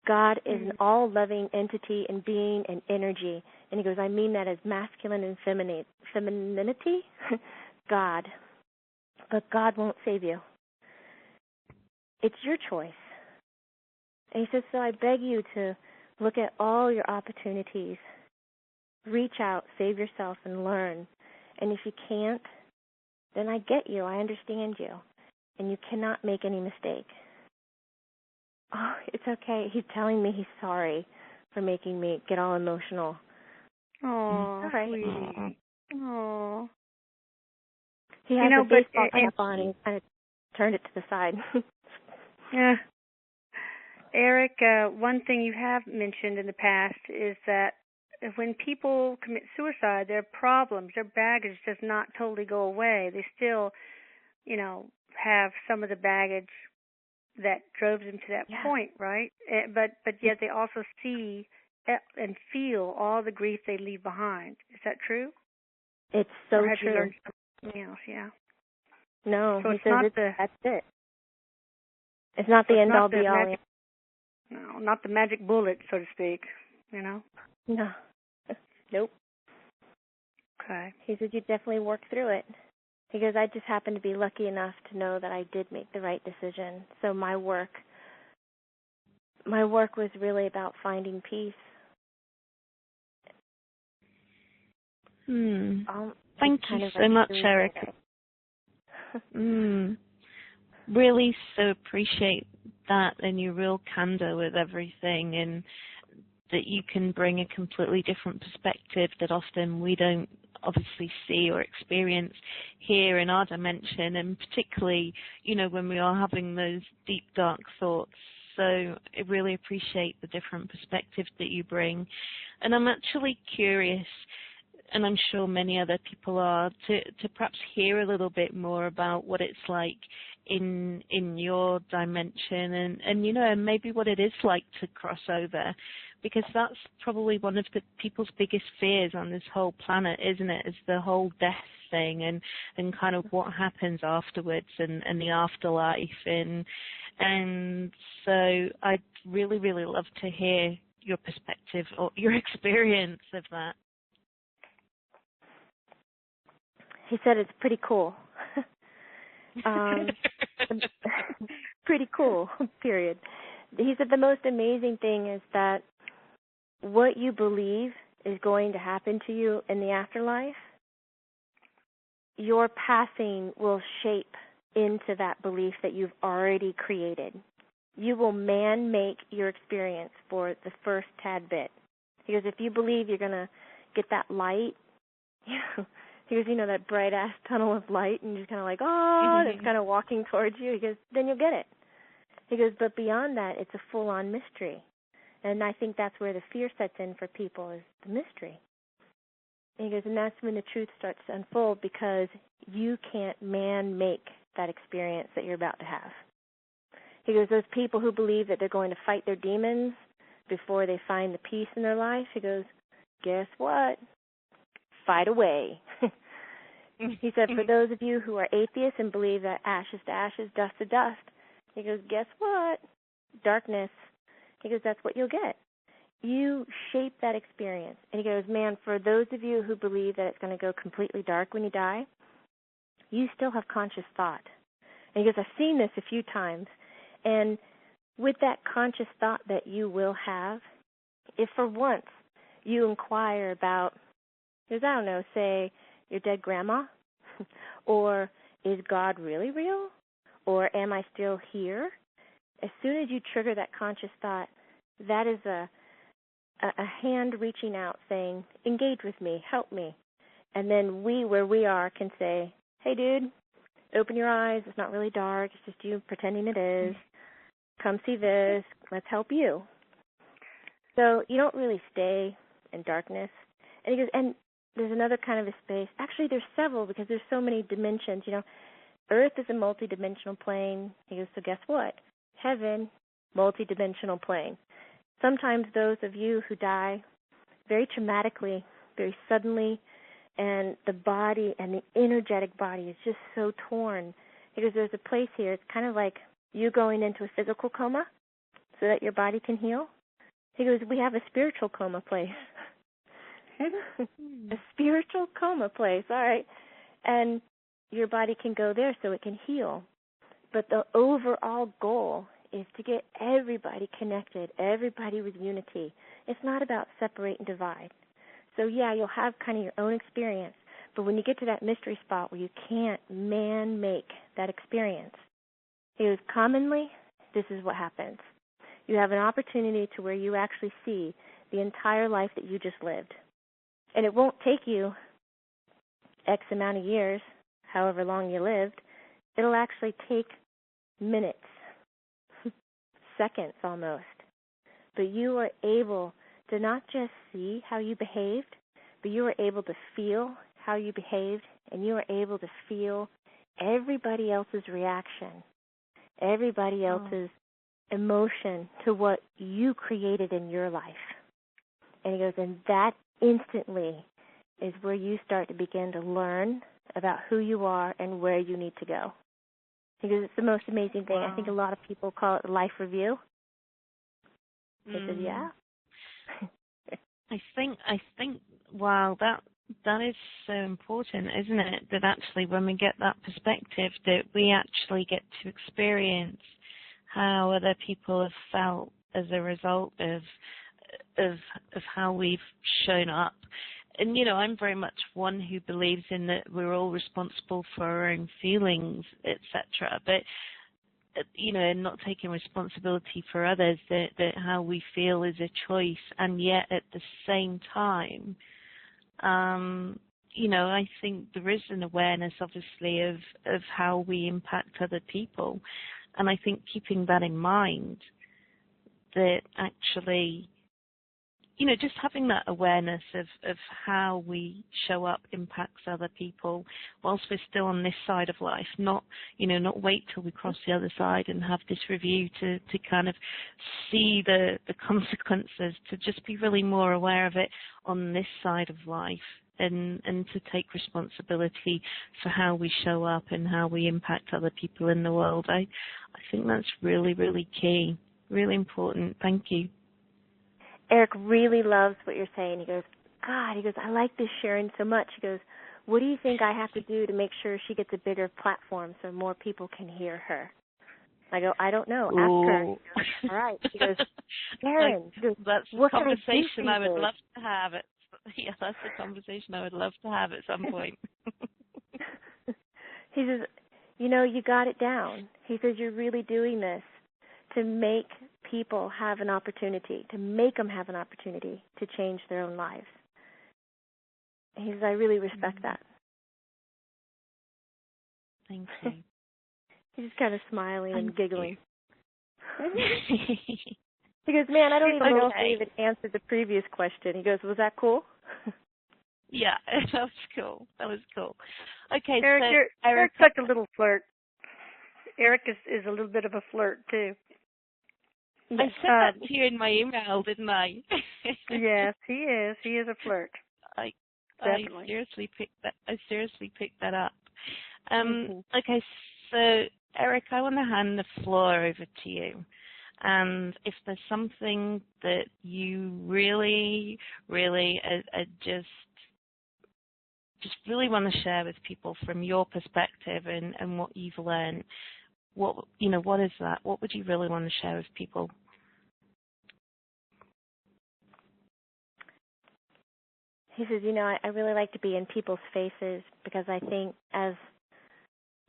God is an all-loving entity and being and energy. And he goes, I mean that as masculine and femininity, God. But God won't save you. It's your choice. And he says, so I beg you to look at all your opportunities. Reach out, save yourself, and learn. And if you can't, then I get you. I understand you. And you cannot make any mistake. Oh, it's okay. He's telling me he's sorry for making me get all emotional. Oh, right. sweetie. Oh. He has a baseball cap on and he kind of turned it to the side. Yeah. Erik, one thing you have mentioned in the past is that when people commit suicide, their problems, their baggage does not totally go away. They still, have some of the baggage that drove them to that point, right? But yet they also see and feel all the grief they leave behind. Is that true? It's so or have true. You learned something else? Yeah. No, so he says that's it. It's not the end all be all. No, not the magic bullet, so to speak. No. Nope. Okay. He said you definitely work through it. He goes, I just happened to be lucky enough to know that I did make the right decision. So my work was really about finding peace. Thank you so much, Erik. Really so appreciate that and your real candor with everything, and that you can bring a completely different perspective that often we don't obviously see or experience here in our dimension, and particularly, when we are having those deep, dark thoughts. So I really appreciate the different perspectives that you bring. And I'm actually curious, and I'm sure many other people are, to perhaps hear a little bit more about what it's like in your dimension, and maybe what it is like to cross over, because that's probably one of the people's biggest fears on this whole planet, isn't it? Is the whole death thing and kind of what happens afterwards and the afterlife, and so I'd really, really love to hear your perspective or your experience of that. He said it's pretty cool. Pretty cool, period. He said the most amazing thing is that what you believe is going to happen to you in the afterlife, your passing will shape into that belief that you've already created. You will man-make your experience for the first tad bit. Because if you believe you're going to get that light, he goes, that bright-ass tunnel of light, and you're just kind of like, that's kind of walking towards you. He goes, then you'll get it. He goes, but beyond that, it's a full-on mystery. And I think that's where the fear sets in for people, is the mystery. And he goes, and that's when the truth starts to unfold, because you can't man-make that experience that you're about to have. He goes, those people who believe that they're going to fight their demons before they find the peace in their life, he goes, guess what? Fight away. He said, for those of you who are atheists and believe that ashes to ashes, dust to dust, he goes, guess what? Darkness. He goes, that's what you'll get. You shape that experience. And he goes, man, for those of you who believe that it's going to go completely dark when you die, you still have conscious thought. And he goes, I've seen this a few times. And with that conscious thought that you will have, if for once you inquire about, because I don't know, say your dead grandma, or is God really real, or am I still here? As soon as you trigger that conscious thought, that is a hand reaching out saying, engage with me, help me. And then we, where we are, can say, hey, dude, open your eyes. It's not really dark. It's just you pretending it is. Come see this. Let's help you. So you don't really stay in darkness. And he goes, and there's another kind of a space. Actually, there's several, because there's so many dimensions. You know, Earth is a multidimensional plane. He goes, so guess what? Heaven, multidimensional plane. Sometimes those of you who die very traumatically, very suddenly, and the body and the energetic body is just so torn. He goes, there's a place here. It's kind of like you going into a physical coma so that your body can heal. He goes, we have a spiritual coma place. A spiritual coma place, all right. And your body can go there so it can heal. But the overall goal is to get everybody connected, everybody with unity. It's not about separate and divide. So, yeah, you'll have kind of your own experience, but when you get to that mystery spot where you can't man-make that experience, it is commonly, this is what happens. You have an opportunity to where you actually see the entire life that you just lived. And it won't take you X amount of years, however long you lived. It'll actually take minutes, seconds almost. But you are able to not just see how you behaved, but you are able to feel how you behaved, and you are able to feel everybody else's reaction, everybody else's emotion to what you created in your life. And he goes, and that instantly is where you start to begin to learn about who you are and where you need to go. Because it's the most amazing thing. I think a lot of people call it a life review. He says, yeah. I think wow, that is so important, isn't it? That actually when we get that perspective, that we actually get to experience how other people have felt as a result of how we've shown up. And, you know, I'm very much one who believes in that we're all responsible for our own feelings, etc. But, you know, not taking responsibility for others, that how we feel is a choice. And yet at the same time, you know, I think there is an awareness, obviously, of how we impact other people. And I think keeping that in mind, that actually, you know, just having that awareness of how we show up impacts other people whilst we're still on this side of life, not wait till we cross the other side and have this review to kind of see the consequences, to just be really more aware of it on this side of life and to take responsibility for how we show up and how we impact other people in the world. I think that's really, really key, really important. Thank you. Erik really loves what you're saying. He goes, God, he goes, I like this sharing so much. He goes, what do you think I have to do to make sure she gets a bigger platform so more people can hear her? I go, I don't know. Ask her. He goes, all right. He goes, Karen. He goes, that's a conversation I would love to have. Yeah, that's a conversation I would love to have at some point. He says, you know, you got it down. He says, you're really doing this to make people have an opportunity, to make them have an opportunity to change their own lives. He says, I really respect that. Thank you. He's just kind of smiling and giggling. He goes, man, I don't even know if I even answered the previous question. He goes, was that cool? Yeah, that was cool. That was cool. Okay, Erik, so Erik's such a little flirt. Erik is a little bit of a flirt too. I said that to you in my email, didn't I? Yes, he is. He is a flirt. I Definitely. I seriously picked that up. Mm-hmm. Okay, so Erik, I want to hand the floor over to you. And if there's something that you really, really just really want to share with people from your perspective and what you've learned, what is that? What would you really want to share with people? He says, I really like to be in people's faces because I think as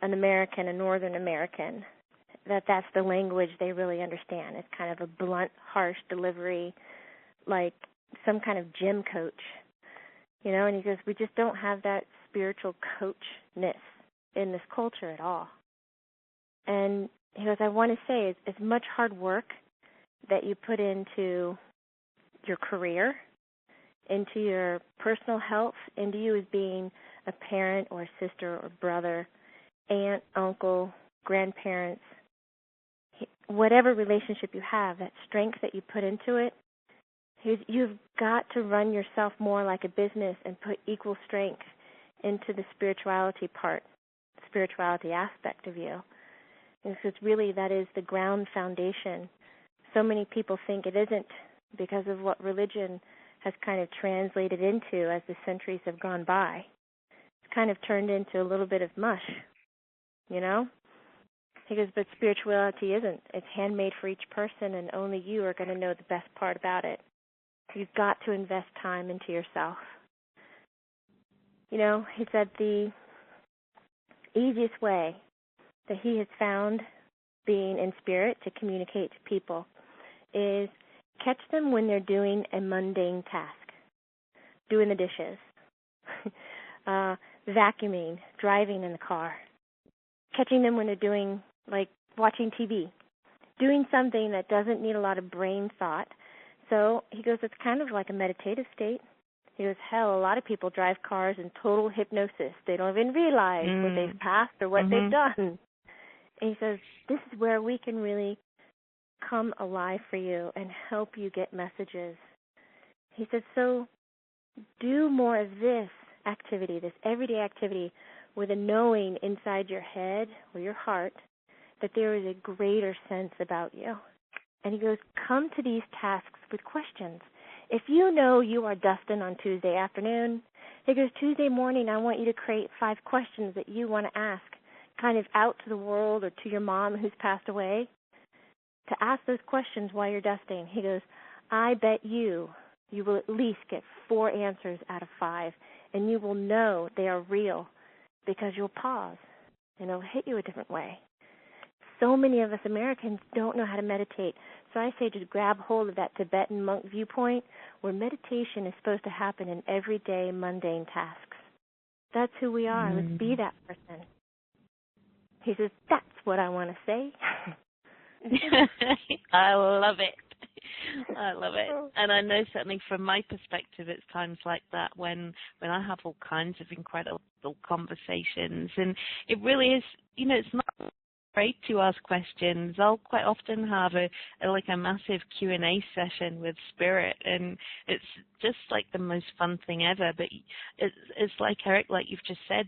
an American, a Northern American, that's the language they really understand. It's kind of a blunt, harsh delivery, like some kind of gym coach, and he goes, we just don't have that spiritual coachness in this culture at all. And he goes, I want to say it's much hard work that you put into your career, into your personal health, into you as being a parent or a sister or brother, aunt, uncle, grandparents, whatever relationship you have, that strength that you put into it, you've got to run yourself more like a business and put equal strength into the spirituality aspect of you. And so it's really, that is the ground foundation. So many people think it isn't because of what religion has kind of translated into as the centuries have gone by. It's kind of turned into a little bit of mush, He goes, but spirituality isn't. It's handmade for each person, and only you are going to know the best part about it. You've got to invest time into yourself. He said the easiest way that he has found being in spirit to communicate to people is catch them when they're doing a mundane task, doing the dishes, vacuuming, driving in the car, catching them when they're doing, like, watching TV, doing something that doesn't need a lot of brain thought. So he goes, it's kind of like a meditative state. He goes, hell, a lot of people drive cars in total hypnosis. They don't even realize what they've passed or what they've done. And he says, this is where we can really come alive for you and help you get messages. He says, so do more of this activity, this everyday activity, with a knowing inside your head or your heart that there is a greater sense about you. And he goes, come to these tasks with questions. If you know you are dusting on Tuesday afternoon, he goes, Tuesday morning, I want you to create 5 questions that you want to ask, kind of out to the world or to your mom who's passed away, to ask those questions while you're dusting. He goes, I bet you will at least get 4 answers out of 5, and you will know they are real because you'll pause, and it'll hit you a different way. So many of us Americans don't know how to meditate. So I say to grab hold of that Tibetan monk viewpoint where meditation is supposed to happen in everyday mundane tasks. That's who we are. Let's be that person. He says, that's what I want to say. I love it. I love it. And I know certainly from my perspective, it's times like that when I have all kinds of incredible conversations. And it really is, it's not afraid to ask questions. I'll quite often have a massive Q&A session with Spirit, and it's just like the most fun thing ever. But it's like, Erik, like you've just said,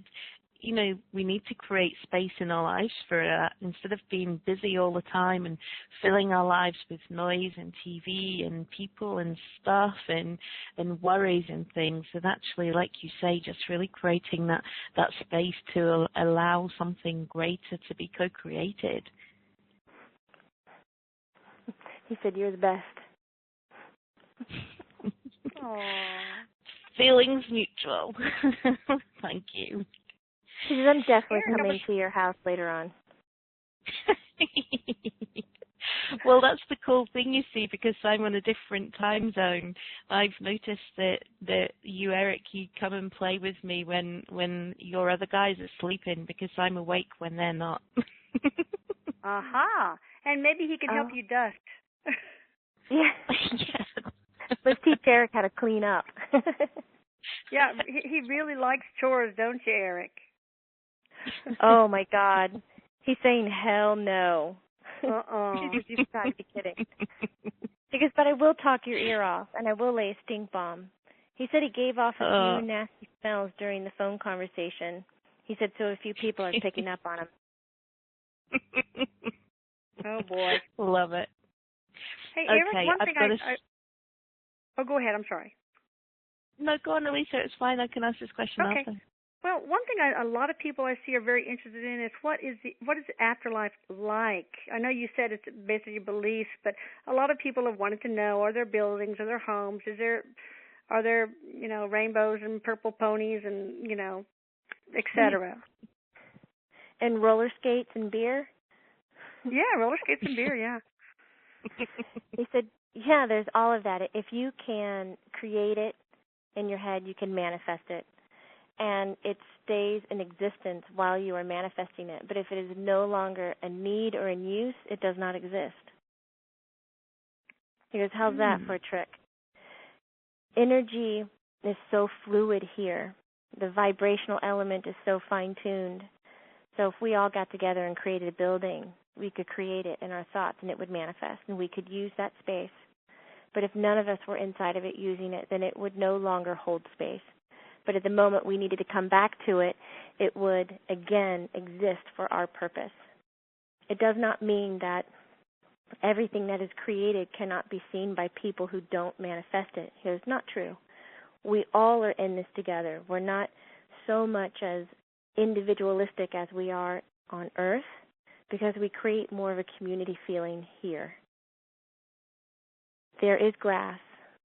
we need to create space in our lives for that instead of being busy all the time and filling our lives with noise and TV and people and stuff and worries and things. And actually, like you say, just really creating that space to allow something greater to be co-created. He said, you're the best. Aww. Feelings mutual. Thank you. He says, I'm definitely coming to your house later on. Well, that's the cool thing, you see, because I'm on a different time zone. I've noticed that you, Erik, you come and play with me when your other guys are sleeping because I'm awake when they're not. Aha. And maybe he can help you dust. Yeah. Let's teach Erik how to clean up. Yeah, he really likes chores, don't you, Erik? Oh, my God. He's saying, hell no. Uh-oh. You've got to be kidding. He goes, but I will talk your ear off, and I will lay a stink bomb. He said he gave off a few nasty smells during the phone conversation. He said so a few people are picking up on him. Oh, boy. Love it. Hey, Okay, Erik, one thing Oh, go ahead. I'm sorry. No, go on, Alisa. It's fine. I can ask this question Okay. after. Well, one thing a lot of people I see are very interested in is what is the afterlife like? I know you said it's basically beliefs, but a lot of people have wanted to know: are there buildings, are there homes, are there rainbows and purple ponies and etc. And roller skates and beer? Yeah, roller skates and beer. Yeah. He said, yeah, there's all of that. If you can create it in your head, you can manifest it. And it stays in existence while you are manifesting it. But if it is no longer a need or in use, it does not exist. He goes, how's that for a trick? Energy is so fluid here. The vibrational element is so fine-tuned. So if we all got together and created a building, we could create it in our thoughts and it would manifest and we could use that space. But if none of us were inside of it using it, then it would no longer hold space. But at the moment we needed to come back to it, it would again exist for our purpose. It does not mean that everything that is created cannot be seen by people who don't manifest it. It's not true. We all are in this together. We're not so much as individualistic as we are on Earth because we create more of a community feeling here. There is grass.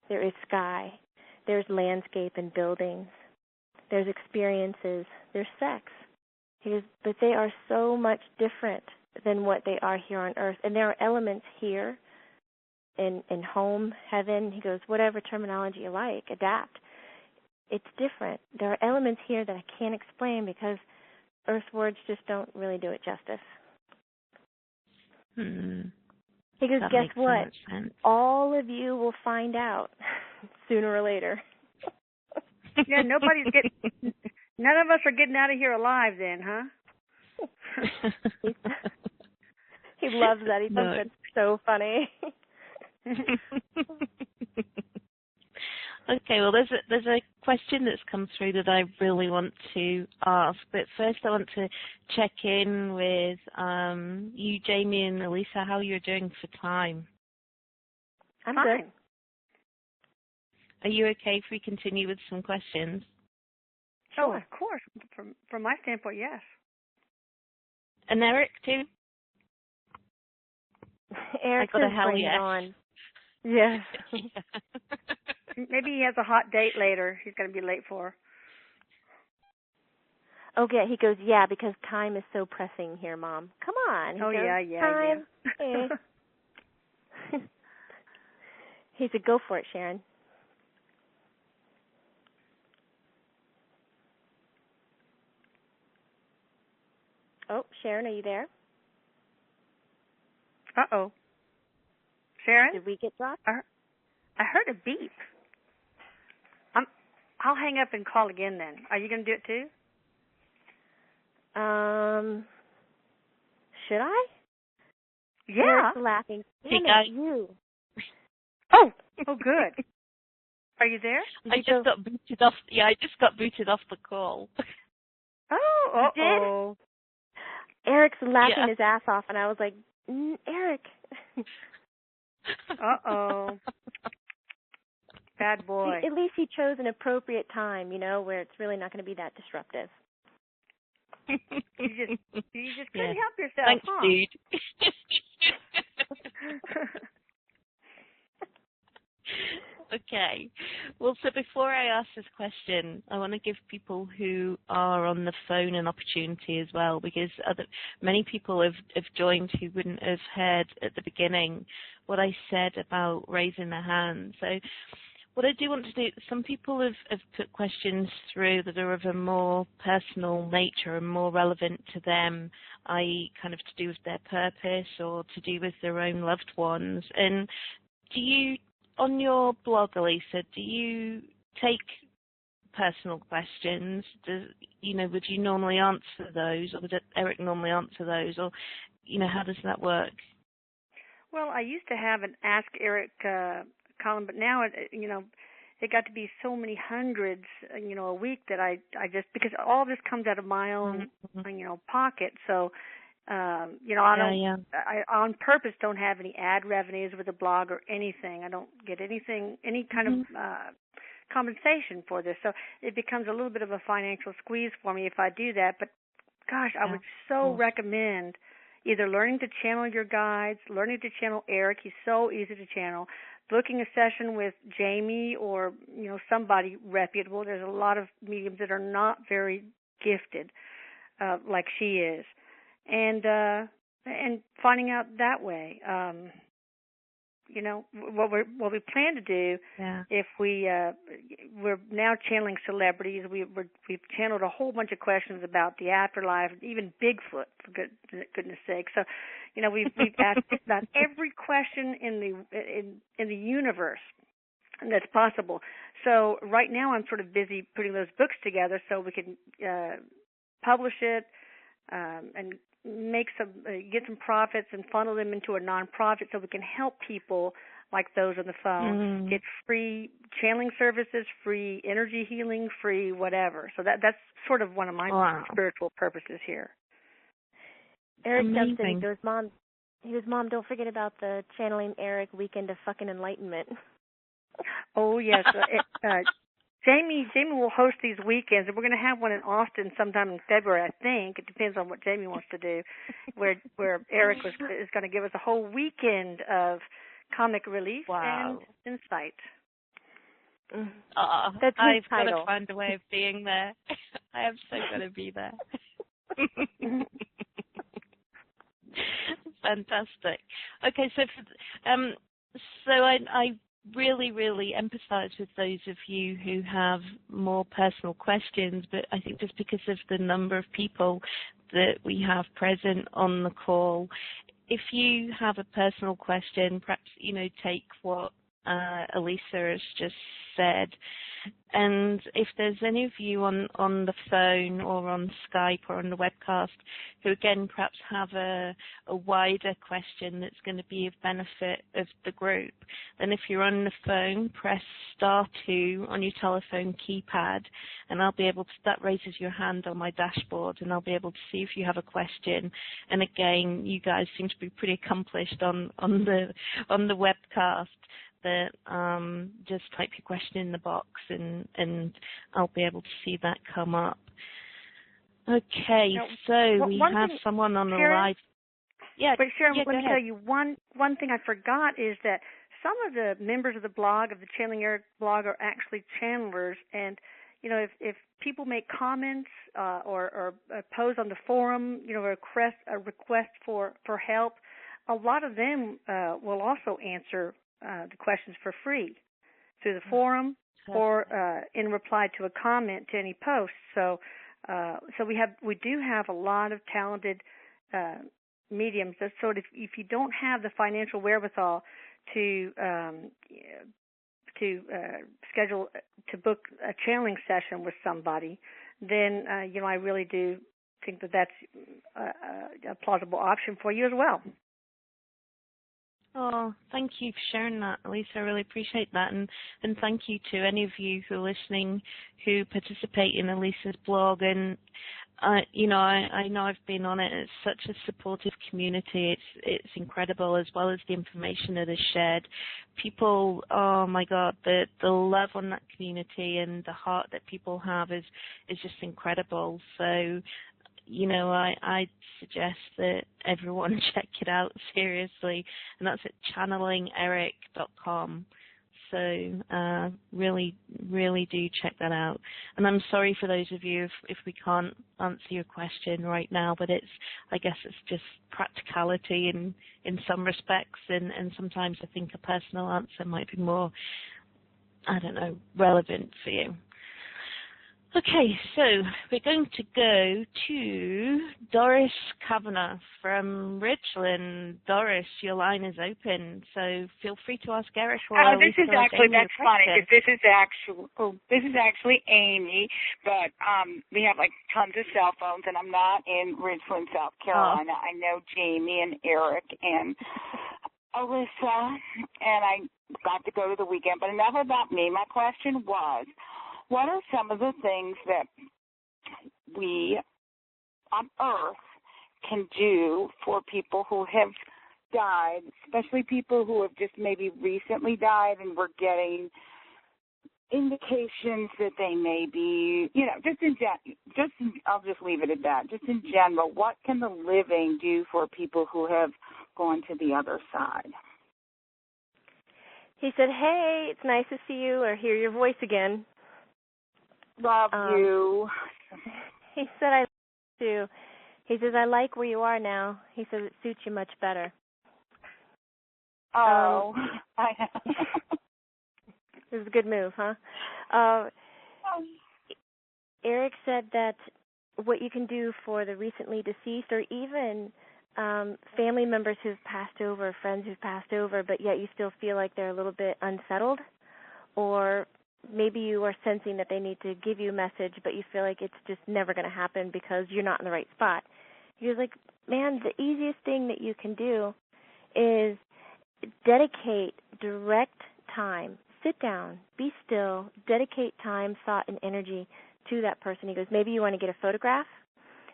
There is sky. There's landscape and buildings. There's experiences. There's sex. But they are so much different than what they are here on Earth. And there are elements here in home, heaven. He goes, whatever terminology you like, adapt. It's different. There are elements here that I can't explain because Earth words just don't really do it justice. He goes, guess what? All of you will find out sooner or later. Yeah, none of us are getting out of here alive then, huh? He loves that. He thinks that's so funny. Okay, well, there's a question that's come through that I really want to ask, but first I want to check in with you, Jamie, and Alisa, how you're doing for time. I'm good. Are you okay if we continue with some questions? Sure. Oh, of course. From my standpoint, yes. And Erik, too? Erik's got a hell yes. On. Yes. Maybe he has a hot date later he's going to be late for. Okay, he goes, yeah, because time is so pressing here, Mom. Come on. He goes, yeah. He said, go for it, Sharon. Oh, Sharon, are you there? Uh-oh. Sharon? Did we get dropped? I heard a beep. I'll hang up and call again then. Are you going to do it too? Should I? Yeah. Erik's laughing. Hey, guys. You. Oh, good. Are you there? I just got booted off. Yeah, I just got booted off the call. Oh, uh-oh. Erik's laughing his ass off, and I was like, Erik. Uh-oh. Bad boy. At least he chose an appropriate time, where it's really not going to be that disruptive. You just couldn't help yourself, Thanks, huh? dude. Okay. Well, so before I ask this question, I want to give people who are on the phone an opportunity as well, because many people have joined who wouldn't have heard at the beginning what I said about raising their hand. So what I do want to do, some people have put questions through that are of a more personal nature and more relevant to them, i.e. kind of to do with their purpose or to do with their own loved ones. And do you, on your blog, Alisa, do you take personal questions, would you normally answer those, or would Erik normally answer those, or, how does that work? Well, I used to have an Ask Erik column, but now, it got to be so many hundreds, a week that I just, because all this comes out of my own, pocket. So, I on purpose don't have any ad revenues with the blog or anything. I don't get any kind of compensation for this. So it becomes a little bit of a financial squeeze for me if I do that. But gosh, I would so recommend either learning to channel your guides, learning to channel Erik. He's so easy to channel. Booking a session with Jamie or, somebody reputable. There's a lot of mediums that are not very gifted, like she is. And finding out that way. What we plan to do, if we're now channeling celebrities. We've channeled a whole bunch of questions about the afterlife, even Bigfoot, for goodness sake. So, we've asked about every question in the universe that's possible. So right now I'm sort of busy putting those books together so we can publish it and get some profits and funnel them into a nonprofit so we can help people like those on the phone get free channeling services, free energy healing, free whatever. So that's sort of one of my spiritual purposes here. Erik jumps in. He goes, Mom, don't forget about the Channeling Erik Weekend of Fucking Enlightenment. Oh yes. Jamie will host these weekends, and we're going to have one in Austin sometime in February, I think. It depends on what Jamie wants to do, where Erik is going to give us a whole weekend of comic relief and insight. That's his I've got to find a way of being there. I am so going to be there. Fantastic. Okay, so I really, really empathize with those of you who have more personal questions, but I think just because of the number of people that we have present on the call, if you have a personal question, perhaps, take what Alisa has just said. And if there's any of you on the phone or on Skype or on the webcast who, again, perhaps have a wider question that's going to be of benefit of the group, then if you're on the phone, press *2 on your telephone keypad, and I'll be able to, that raises your hand on my dashboard, and I'll be able to see if you have a question. And again, you guys seem to be pretty accomplished on the webcast. That just type your question in the box and I'll be able to see that come up. Okay, now, so we have someone on the live. Yeah, but Sharon, let me tell you one thing I forgot is that some of the members of the blog, of the Channeling Erik blog, are actually channelers. And, if people make comments or pose on the forum, a request for help, a lot of them will also answer the questions for free through the forum or in reply to a comment to any post. So we do have a lot of talented mediums. So if you don't have the financial wherewithal to schedule to book a channeling session with somebody, then I really do think that that's a plausible option for you as well. Oh, thank you for sharing that, Alisa. I really appreciate that. And thank you to any of you who are listening who participate in Alisa's blog. And, I know I've been on it. It's such a supportive community. It's incredible, as well as the information that is shared. People, oh, my God, the love on that community and the heart that people have is just incredible. So, I suggest that everyone check it out seriously, and that's at channelingeric.com. So really, really do check that out. And I'm sorry for those of you if we can't answer your question right now, but I guess it's just practicality in some respects, and sometimes I think a personal answer might be more, relevant for you. Okay, so we're going to go to Doris Kavanagh from Richland. Doris, your line is open, so feel free to ask Erik or Alisa. This is actually, that's funny, because this is actually Amy, but we have like tons of cell phones, and I'm not in Richland, South Carolina. I know Jamie and Erik and Alisa, and I got to go to the weekend, but enough about me. My question was, what are some of the things that we on Earth can do for people who have died, especially people who have just maybe recently died and we're getting indications that they may be, I'll just leave it at that. Just in general, what can the living do for people who have gone to the other side? He said, hey, it's nice to see you or hear your voice again. Love you. He said, I love you. He says, I like where you are now. He says, it suits you much better. Oh. This is a good move, huh? Erik said that what you can do for the recently deceased or even family members who've passed over, friends who've passed over, but yet you still feel like they're a little bit unsettled, or maybe you are sensing that they need to give you a message, but you feel like it's just never going to happen because you're not in the right spot. He was like, man, the easiest thing that you can do is dedicate direct time. Sit down, be still, dedicate time, thought, and energy to that person. He goes, maybe you want to get a photograph?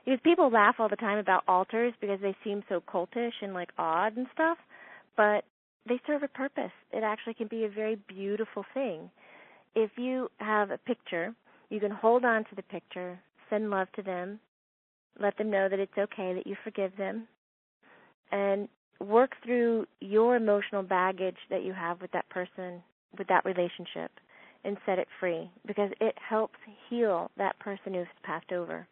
Because people laugh all the time about altars because they seem so cultish and like odd and stuff, but they serve a purpose. It actually can be a very beautiful thing. If you have a picture, you can hold on to the picture, send love to them, let them know that it's okay, that you forgive them, and work through your emotional baggage that you have with that person, with that relationship, and set it free, because it helps heal that person who's passed over.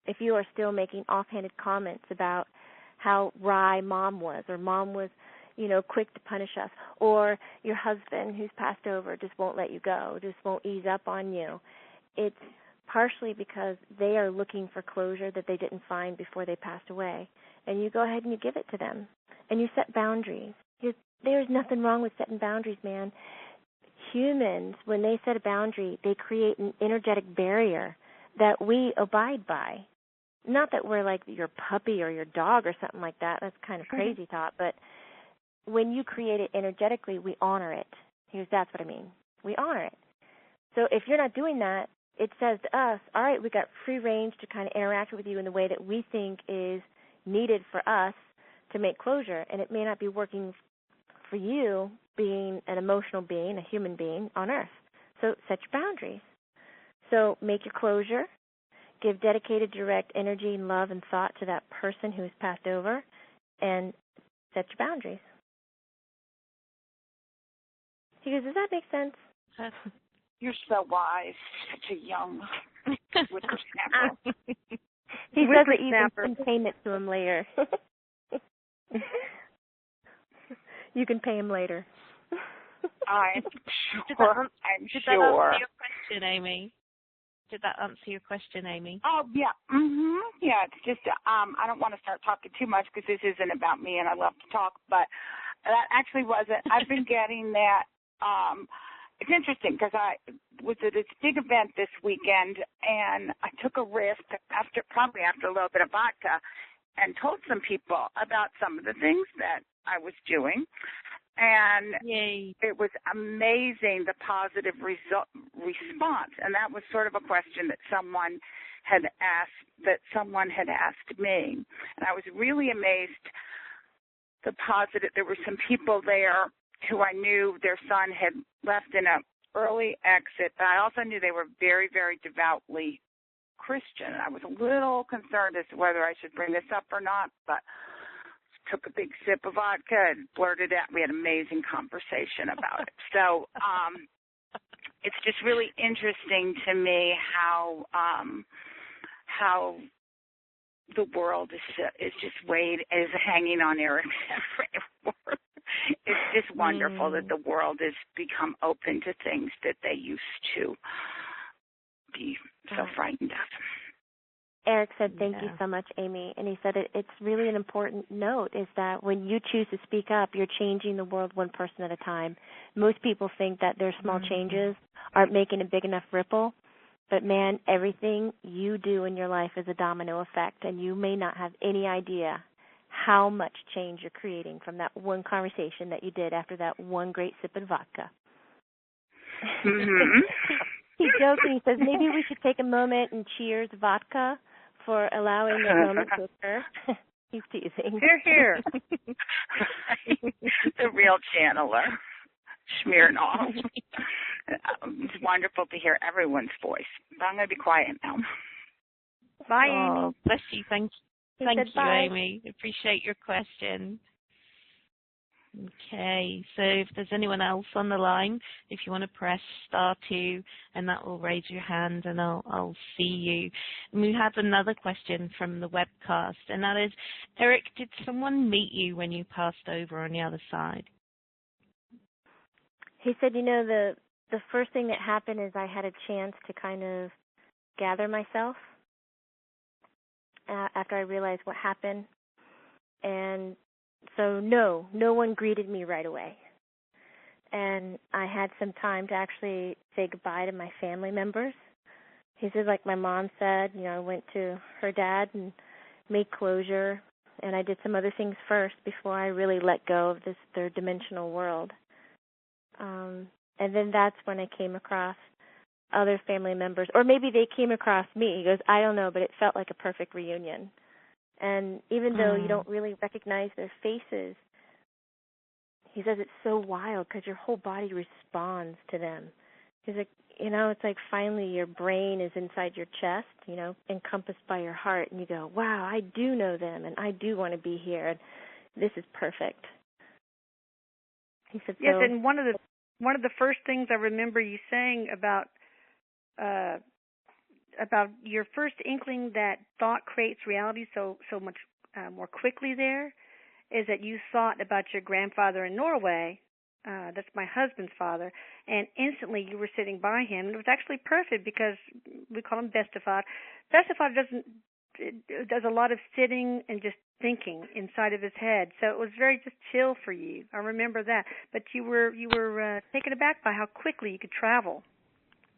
If you are still making offhanded comments about how wry mom was, or mom was quick to punish us, or your husband who's passed over just won't let you go, just won't ease up on you. It's partially because they are looking for closure that they didn't find before they passed away. And you go ahead and you give it to them. And you set boundaries. There's nothing wrong with setting boundaries, man. Humans, when they set a boundary, they create an energetic barrier that we abide by. Not that we're like your puppy or your dog or something like that. That's kind of crazy thought, but when you create it energetically, we honor it. That's what I mean. We honor it. So if you're not doing that, it says to us, all right, we got free range to kind of interact with you in the way that we think is needed for us to make closure, and it may not be working for you being an emotional being, a human being on Earth. So set your boundaries. So make your closure, give dedicated direct energy and love and thought to that person who has passed over, and set your boundaries. He goes, does that make sense? You're so wise, such a young whippersnapper. He says that you can pay it to him later. You can pay him later. I'm Did sure. that answer your question, Amy? Did that answer your question, Amy? Oh, yeah. Yeah, it's just I don't want to start talking too much because this isn't about me, and I love to talk, but that actually wasn't. I've been getting that. It's interesting because I was at this big event this weekend, and I took a risk after a little bit of vodka, and told some people about some of the things that I was doing. And Yay. It was amazing, the positive response. And that was sort of a question that someone had asked me. And I was really amazed there were some people there who I knew their son had left in an early exit, but I also knew they were very, very devoutly Christian. I was a little concerned as to whether I should bring this up or not, but took a big sip of vodka and blurted out. We had an amazing conversation about it. So it's just really interesting to me how the world is hanging on Erik's framework. It's just wonderful that the world has become open to things that they used to be so frightened of. Eric said, thank you so much, Amy. And he said it's really an important note is that when you choose to speak up, you're changing the world one person at a time. Most people think that their small changes aren't making a big enough ripple. But, man, everything you do in your life is a domino effect, and you may not have any idea how much change you're creating from that one conversation that you did after that one great sip of vodka. Mm-hmm. He's joking. He says, maybe we should take a moment and cheers vodka for allowing that moment to occur. He's teasing. Hear, hear. The real channeler. Smirnoff. It's wonderful to hear everyone's voice. But I'm going to be quiet now. Bye, Amy. Amy. Bless you. Thank you, Amy. Appreciate your question. Okay, so if there's anyone else on the line, if you want to press *2, and that will raise your hand, and I'll see you. And we have another question from the webcast, and that is, Erik, did someone meet you when you passed over on the other side? He said, the first thing that happened is I had a chance to kind of gather myself after I realized what happened. And so, no one greeted me right away. And I had some time to actually say goodbye to my family members. He said, like my mom said, I went to her dad and made closure, and I did some other things first before I really let go of this third dimensional world. And then that's when I came across other family members, or maybe they came across me. He goes, I don't know, but it felt like a perfect reunion. And even though you don't really recognize their faces, he says it's so wild because your whole body responds to them. He's like, it's like finally your brain is inside your chest, encompassed by your heart, and you go, wow, I do know them, and I do want to be here, and this is perfect. He said, yes, and one of the first things I remember you saying about your first inkling that thought creates reality so much more quickly there is that you thought about your grandfather in Norway. That's my husband's father, and instantly you were sitting by him. And it was actually perfect because we call him Bestefad. Bestefad does a lot of sitting and just thinking inside of his head. So it was very just chill for you. I remember that. But you were taken aback by how quickly you could travel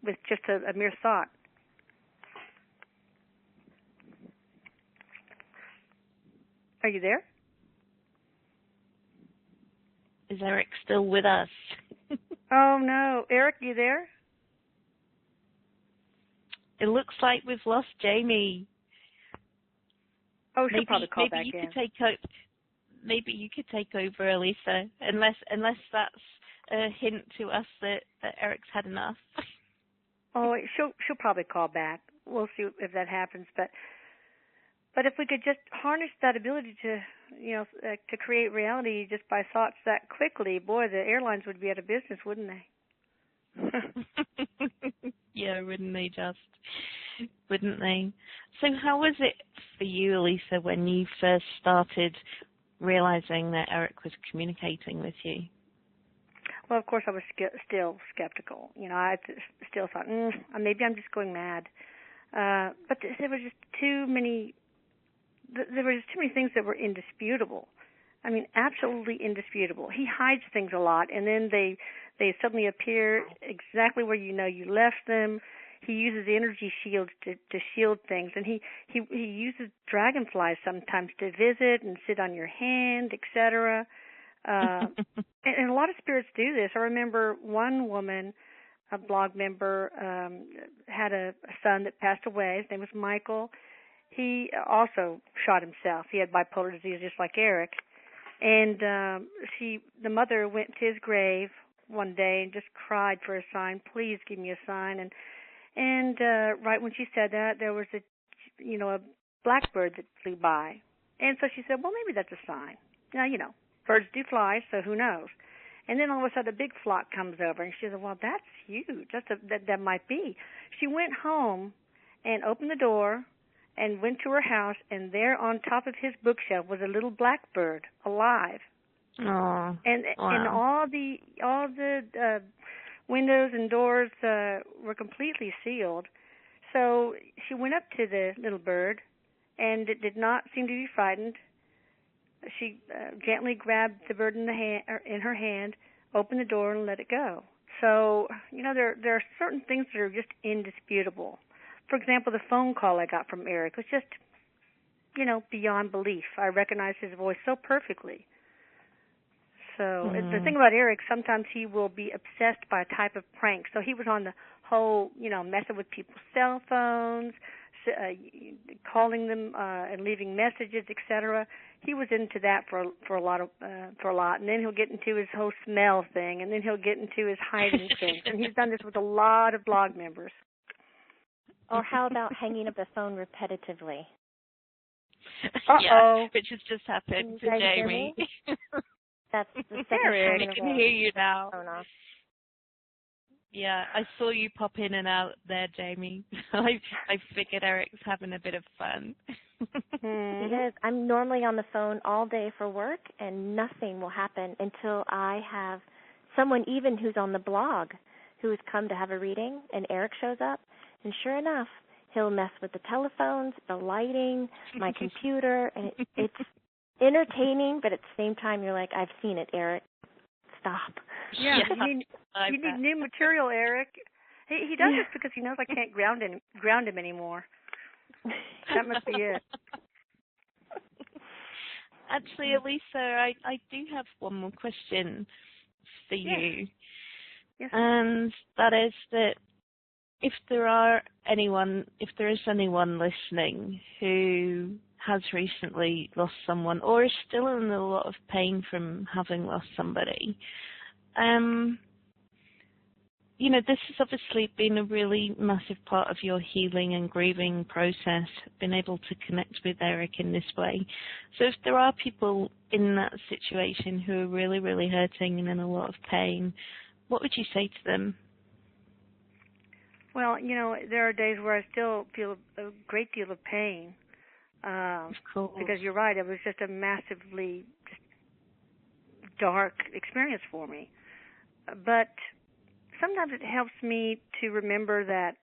with just a mere thought. Are you there? Is Erik still with us? Oh, no. Erik, you there? It looks like we've lost Jamie. Oh, she'll probably call back in. Maybe you could take over, Alisa, unless that's a hint to us that Erik's had enough. Oh, she'll probably call back. We'll see if that happens. But if we could just harness that ability to, to create reality just by thoughts that quickly, boy, the airlines would be out of business, wouldn't they? Yeah, wouldn't they just? Wouldn't they? So how was it for you, Alisa, when you first started realizing that Erik was communicating with you? Well, of course, I was still skeptical. I still thought, maybe I'm just going mad. But there were just too many. There were just too many things that were indisputable. I mean, absolutely indisputable. He hides things a lot, and then they suddenly appear exactly where you left them. He uses energy shields to shield things, and he uses dragonflies sometimes to visit and sit on your hand, etc. And a lot of spirits do this. I remember one woman, a blog member, had a son that passed away. His name was Michael. He also shot himself. He had bipolar disease just like Erik. And the mother went to his grave one day and just cried for a sign. Please give me a sign. And right when she said that, there was a blackbird that flew by. And so she said, well, maybe that's a sign. Now, birds do fly, so who knows? And then all of a sudden a big flock comes over, and she said, well, that's huge. That might be. She went home and opened the door and went to her house, and there on top of his bookshelf was a little blackbird alive. Oh, and all the windows and doors were completely sealed. So she went up to the little bird, and it did not seem to be frightened. She gently grabbed the bird in her hand, opened the door, and let it go. So, there are certain things that are just indisputable. For example, the phone call I got from Erik was just, beyond belief. I recognized his voice so perfectly. So the thing about Erik, sometimes he will be obsessed by a type of prank. So he was on the whole, messing with people's cell phones, calling them and leaving messages, etc. He was into that for a lot, and then he'll get into his whole smell thing, and then he'll get into his hiding things. And he's done this with a lot of blog members. Or how about hanging up the phone repetitively? Yeah, which has just happened to Jamie. That's the second time in a I can row. hear you now. Yeah, I saw you pop in and out there, Jamie. I figured Erik's having a bit of fun. He is. I'm normally on the phone all day for work, and nothing will happen until I have someone even who's on the blog who has come to have a reading, and Erik shows up, and sure enough, he'll mess with the telephones, the lighting, my computer, and it's entertaining, but at the same time, you're like, I've seen it, Erik. Stop. Yeah, you need new material, Erik. He does this because he knows I can't ground him anymore. That must be it. Actually, Alisa, I do have one more question for you. Yes. And that is that if there is anyone listening who has recently lost someone or is still in a lot of pain from having lost somebody, this has obviously been a really massive part of your healing and grieving process, being able to connect with Erik in this way. So if there are people in that situation who are really, really hurting and in a lot of pain, what would you say to them? Well, there are days where I still feel a great deal of pain. Of course. Because you're right, it was just a massively dark experience for me. But sometimes it helps me to remember that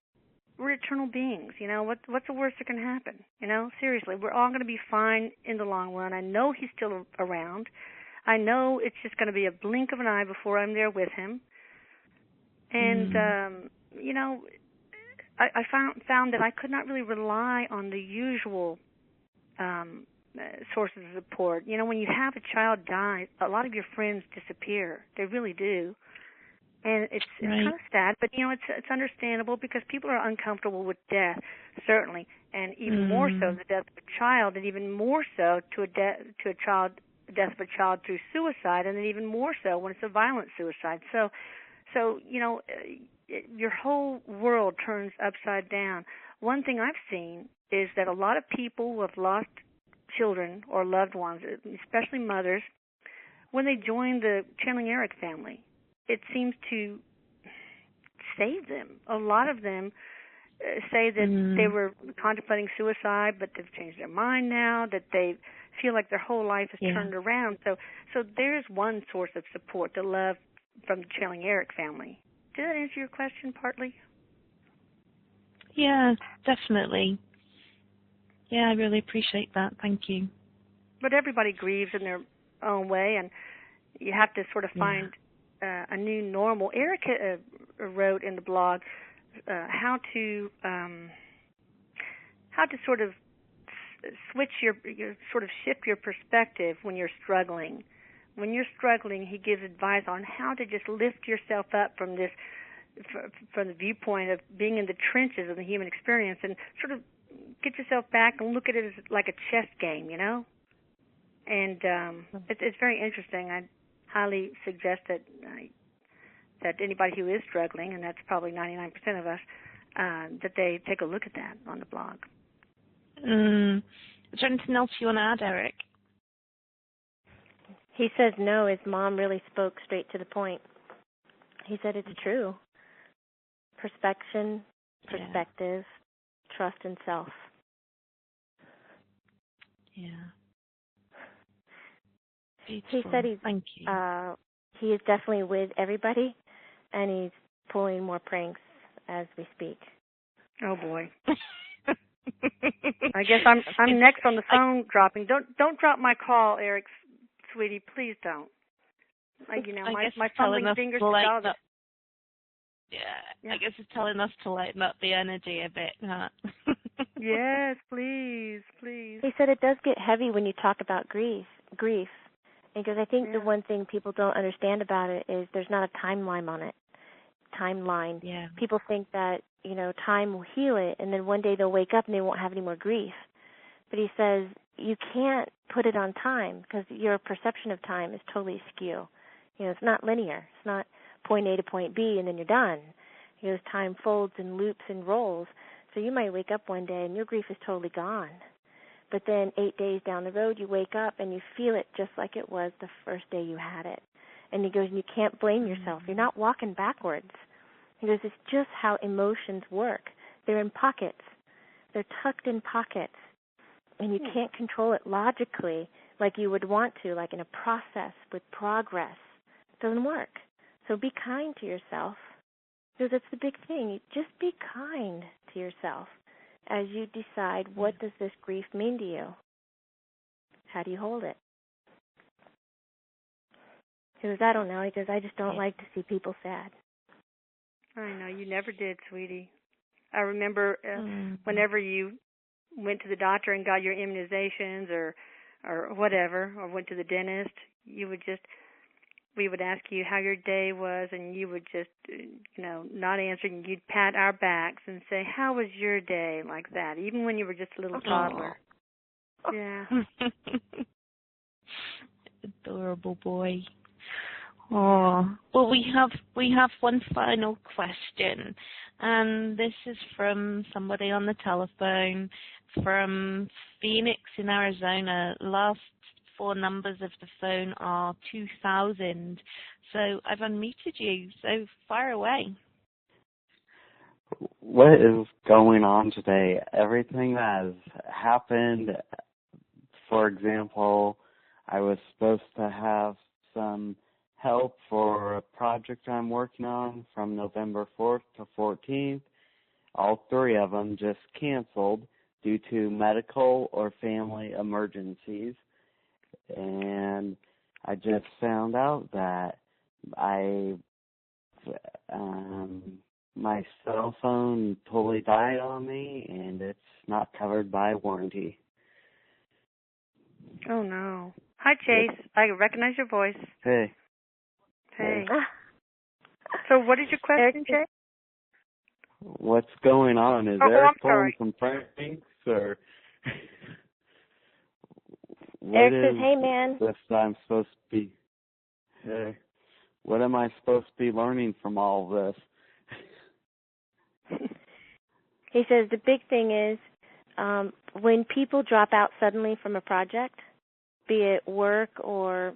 we're eternal beings. What's the worst that can happen? Seriously, we're all going to be fine in the long run. I know he's still around. I know it's just going to be a blink of an eye before I'm there with him. And, I found that I could not really rely on the usual sources of support. When you have a child die, a lot of your friends disappear. They really do. And it's kind of sad, but it's understandable because people are uncomfortable with death, certainly, and even more so the death of a child, and even more so the death of a child through suicide, and then even more so when it's a violent suicide. So your whole world turns upside down. One thing I've seen is that a lot of people who have lost children or loved ones, especially mothers, when they join the Channeling Erik family, it seems to save them. A lot of them say that they were contemplating suicide, but they've changed their mind now, that they feel like their whole life has turned around. So there's one source of support, the love from the Channeling Erik family. Did that answer your question partly? Yeah, definitely. Yeah, I really appreciate that. Thank you. But everybody grieves in their own way, and you have to sort of find a new normal. Erik wrote in the blog how to sort of switch your sort of shift your perspective when you're struggling. When you're struggling, he gives advice on how to just lift yourself up from the viewpoint of being in the trenches of the human experience and sort of get yourself back and look at it as like a chess game, And it's very interesting. I highly suggest that anybody who is struggling, and that's probably 99% of us, that they take a look at that on the blog. Is there anything else you want to add, Erik? He says no. His mom really spoke straight to the point. He said it's true. Perspective, trust in self. Yeah. Beautiful. He said Thank you. He is definitely with everybody, and he's pulling more pranks as we speak. Oh boy. I guess I'm next on the phone dropping. Don't drop my call, Erik, sweetie. Please don't. My fumbling fingers to dog it. Yeah, I guess it's telling us to lighten up the energy a bit, huh? Yes, please. He said it does get heavy when you talk about grief. Because I think the one thing people don't understand about it is there's not a timeline on it. Yeah. People think that, time will heal it, and then one day they'll wake up and they won't have any more grief. But he says you can't put it on time because your perception of time is totally askew. It's not linear. It's not point A to point B and then you're done. Time folds and loops and rolls. So you might wake up one day and your grief is totally gone. But then 8 days down the road, you wake up and you feel it just like it was the first day you had it. And he goes, you can't blame yourself. You're not walking backwards. He goes, it's just how emotions work. They're in pockets. They're tucked in pockets. And you can't control it logically like you would want to, like in a process with progress. It doesn't work. So be kind to yourself. Because that's the big thing. Just be kind to yourself as you decide, what does this grief mean to you? How do you hold it? He goes, I don't know. He goes, I just don't like to see people sad. I know. You never did, sweetie. I remember whenever you went to the doctor and got your immunizations or whatever, or went to the dentist, we would ask you how your day was, and you would just, not answer, and you'd pat our backs and say, how was your day, like that, even when you were just a little toddler. Yeah. Adorable boy. Oh, well, we have one final question, and this is from somebody on the telephone from Phoenix in Arizona. Last 4 numbers of the phone are 2000. So I've unmuted you, so fire away. What is going on today? Everything that has happened, for example, I was supposed to have some help for a project I'm working on from November 4th to 14th. All 3 of them just canceled due to medical or family emergencies. And I just found out that my cell phone totally died on me, and it's not covered by warranty. Oh, no. Hi, Chase. I recognize your voice. Hey. So what is your question, Chase? What's going on? Is Erik pulling some pranks, or... Erik says, hey, man. I'm supposed to be... Hey. What am I supposed to be learning from all of this? He says the big thing is when people drop out suddenly from a project, be it work or,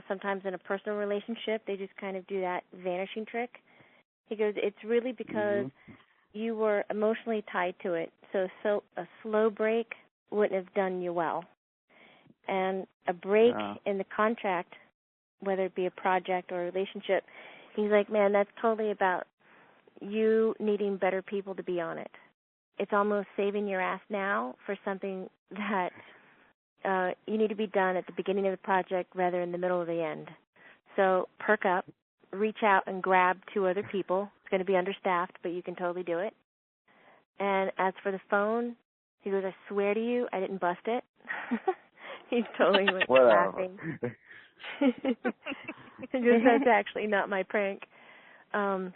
sometimes in a personal relationship, they just kind of do that vanishing trick. He goes, it's really because you were emotionally tied to it. So a slow break wouldn't have done you well. And a break in the contract, whether it be a project or a relationship, he's like, man, that's totally about you needing better people to be on it. It's almost saving your ass now for something that you need to be done at the beginning of the project rather in the middle of the end. So perk up, reach out and grab 2 other people. It's going to be understaffed, but you can totally do it. And as for the phone, he goes, I swear to you, I didn't bust it. He's totally laughing. He goes, that's actually not my prank. And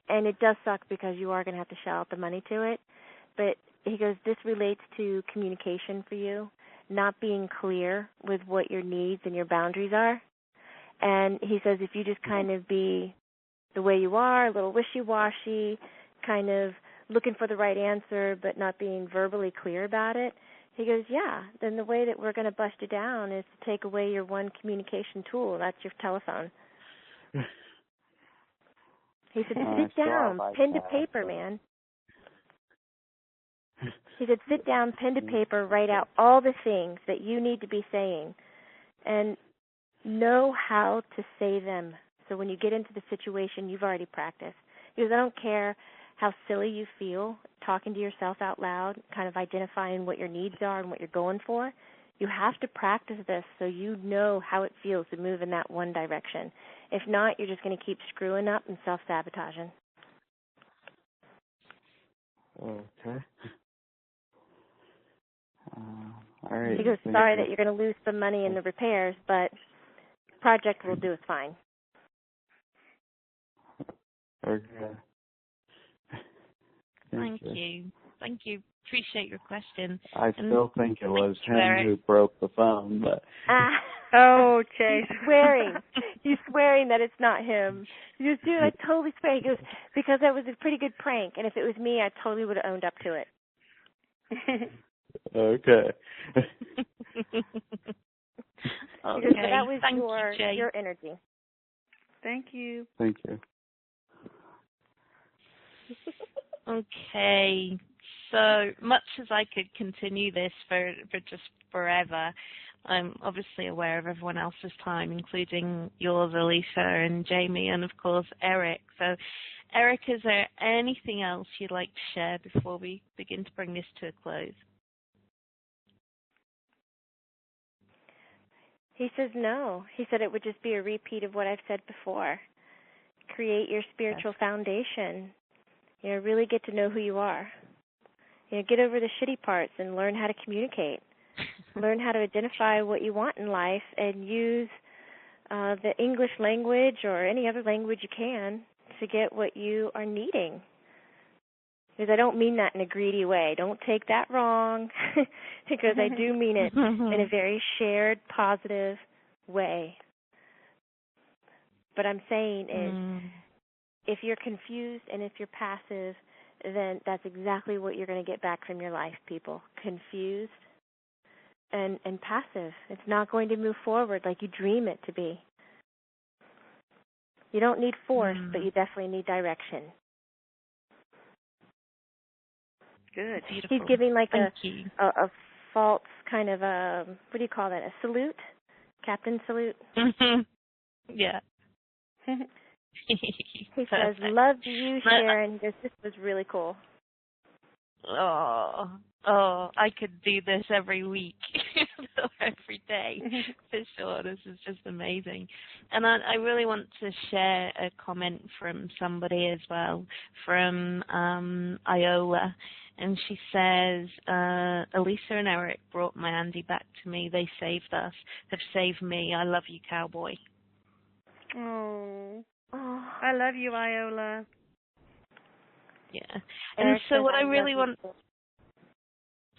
it does suck because you are going to have to shell out the money to it. But he goes, this relates to communication for you, not being clear with what your needs and your boundaries are. And he says if you just kind of be the way you are, a little wishy-washy, kind of looking for the right answer but not being verbally clear about it, he goes, yeah, then the way that we're going to bust you down is to take away your one communication tool. That's your telephone. He said, sit down, pen to paper, man. He said, sit down, pen to paper, write out all the things that you need to be saying and know how to say them. So when you get into the situation, you've already practiced. Because I don't care how silly you feel talking to yourself out loud, kind of identifying what your needs are and what you're going for. You have to practice this so you know how it feels to move in that one direction. If not, you're just going to keep screwing up and self-sabotaging. Okay. All right. He goes, sorry that you're going to lose some money in the repairs, but the project will do us fine. Okay. Thank you. Thank you. Appreciate your question. I still think it was him Erik. who broke the phone, but... Oh, Chase. He's swearing that it's not him. He goes, dude, I totally swear. He goes, because that was a pretty good prank, and if it was me, I totally would have owned up to it. Okay. Because that was your energy. Thank you. Thank you. Okay, so much as I could continue this for just forever, I'm obviously aware of everyone else's time, including yours, Alisa, and Jamie, and of course Erik. So, Erik, is there anything else you'd like to share before we begin to bring this to a close? He says no. He said it would just be a repeat of what I've said before. Create your spiritual foundation. Really get to know who you are. Get over the shitty parts and learn how to communicate. Learn how to identify what you want in life and use the English language or any other language you can to get what you are needing. Because I don't mean that in a greedy way. Don't take that wrong, because I do mean it in a very shared, positive way. What I'm saying is, if you're confused and if you're passive, then that's exactly what you're going to get back from your life, people. Confused and passive. It's not going to move forward like you dream it to be. You don't need force, but you definitely need direction. Good. Beautiful. He's giving like a false kind of a, what do you call that, a salute? Captain salute? Yeah. He says, love you, Sharon. This was really cool. Oh, I could do this every week, every day, for sure. This is just amazing. And I really want to share a comment from somebody as well, from Iola. And she says, Alisa and Erik brought my Andy back to me. They saved us, have saved me. I love you, cowboy. Oh, I love you, Iola. Yeah. And so what I really want...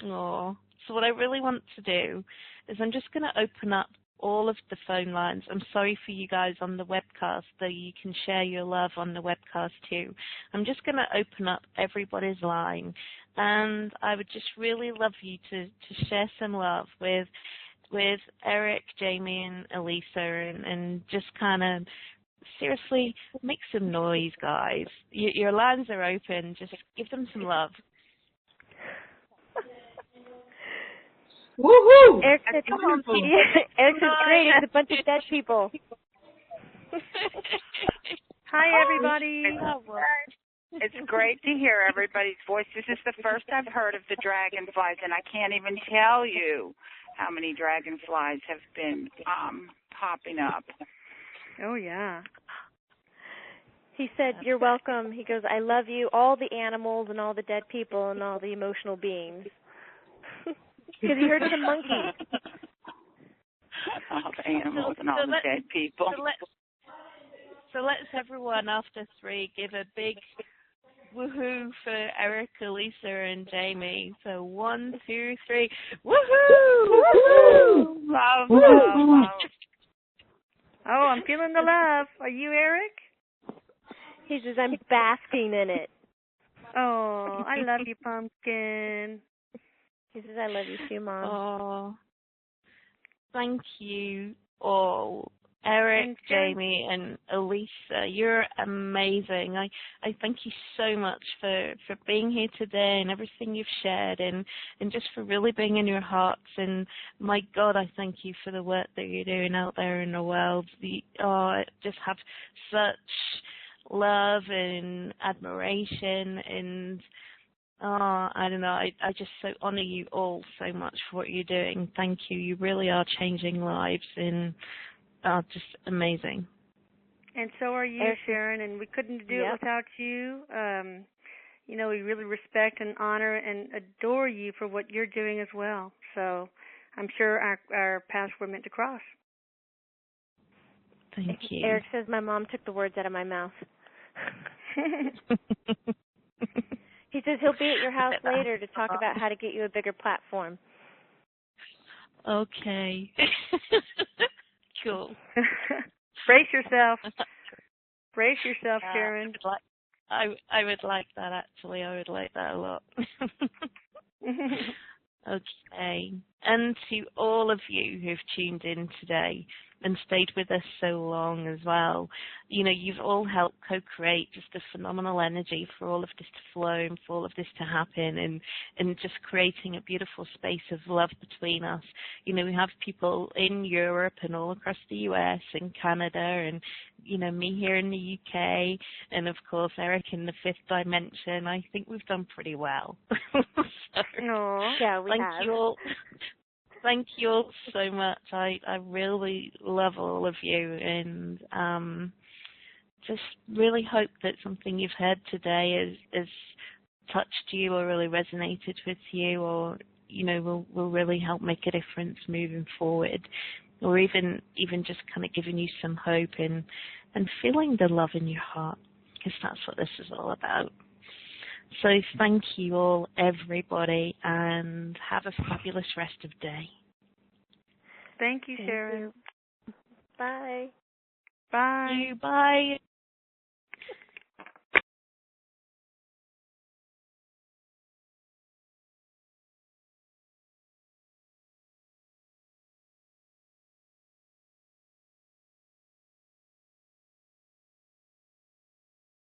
So what I really want to do is I'm just going to open up all of the phone lines. I'm sorry for you guys on the webcast, though you can share your love on the webcast too. I'm just going to open up everybody's line, and I would just really love you to share some love with Erik, Jamie, and Alisa, and just kind of seriously make some noise, guys. Your lines are open. Just give them some love. Woohoo! Erik said, Erik said, great, it's a bunch of dead people. Hi, everybody. It's great to hear everybody's voice. This is the first I've heard of the dragonflies, and I can't even tell you how many dragonflies have been popping up. Oh, yeah. He said, you're welcome. He goes, I love you, all the animals and all the dead people and all the emotional beings. Because he heard some monkeys. All the animals and all the dead people. So let's everyone after 3 give a big woohoo for Erik, Alisa, and Jamie. So 1, 2, 3, woohoo! Woohoo! Love, love, love. Oh, I'm feeling the love. Are you, Erik? He says, I'm basking in it. Oh, I love you, Pumpkin. He says, I love you too, Mom. Oh, thank you all. Erik, Jamie, and Alisa, you're amazing. I thank you so much for being here today and everything you've shared, and just for really being in your hearts. And my God, I thank you for the work that you're doing out there in the world. I just have such love and admiration, and I don't know, I just so honor you all so much for what you're doing. Thank you. You really are changing lives, and just amazing. And so are you, Sharon, and we couldn't do it without you. You know, we really respect and honor and adore you for what you're doing as well. So I'm sure our paths were meant to cross. Thank you. Erik says my mom took the words out of my mouth. He says he'll be at your house later to talk about how to get you a bigger platform. Okay. Cool. Brace yourself. Brace yourself, Sharon. I would like that, actually. I would like that a lot. Okay. And to all of you who've tuned in today and stayed with us so long as well, you know, you've all helped co-create just a phenomenal energy for all of this to flow and for all of this to happen, and just creating a beautiful space of love between us. You know, we have people in Europe and all across the US and Canada, and, you know, me here in the UK, and of course Erik in the fifth dimension. I think we've done pretty well. Yeah, we have. Thank you all so much. I really love all of you, and just really hope that something you've heard today has touched you or really resonated with you, or, you know, will really help make a difference moving forward, or even just kind of giving you some hope and feeling the love in your heart, because that's what this is all about. So thank you all, everybody, and have a fabulous rest of the day. Thank you, Sharon. Bye. Bye. Bye.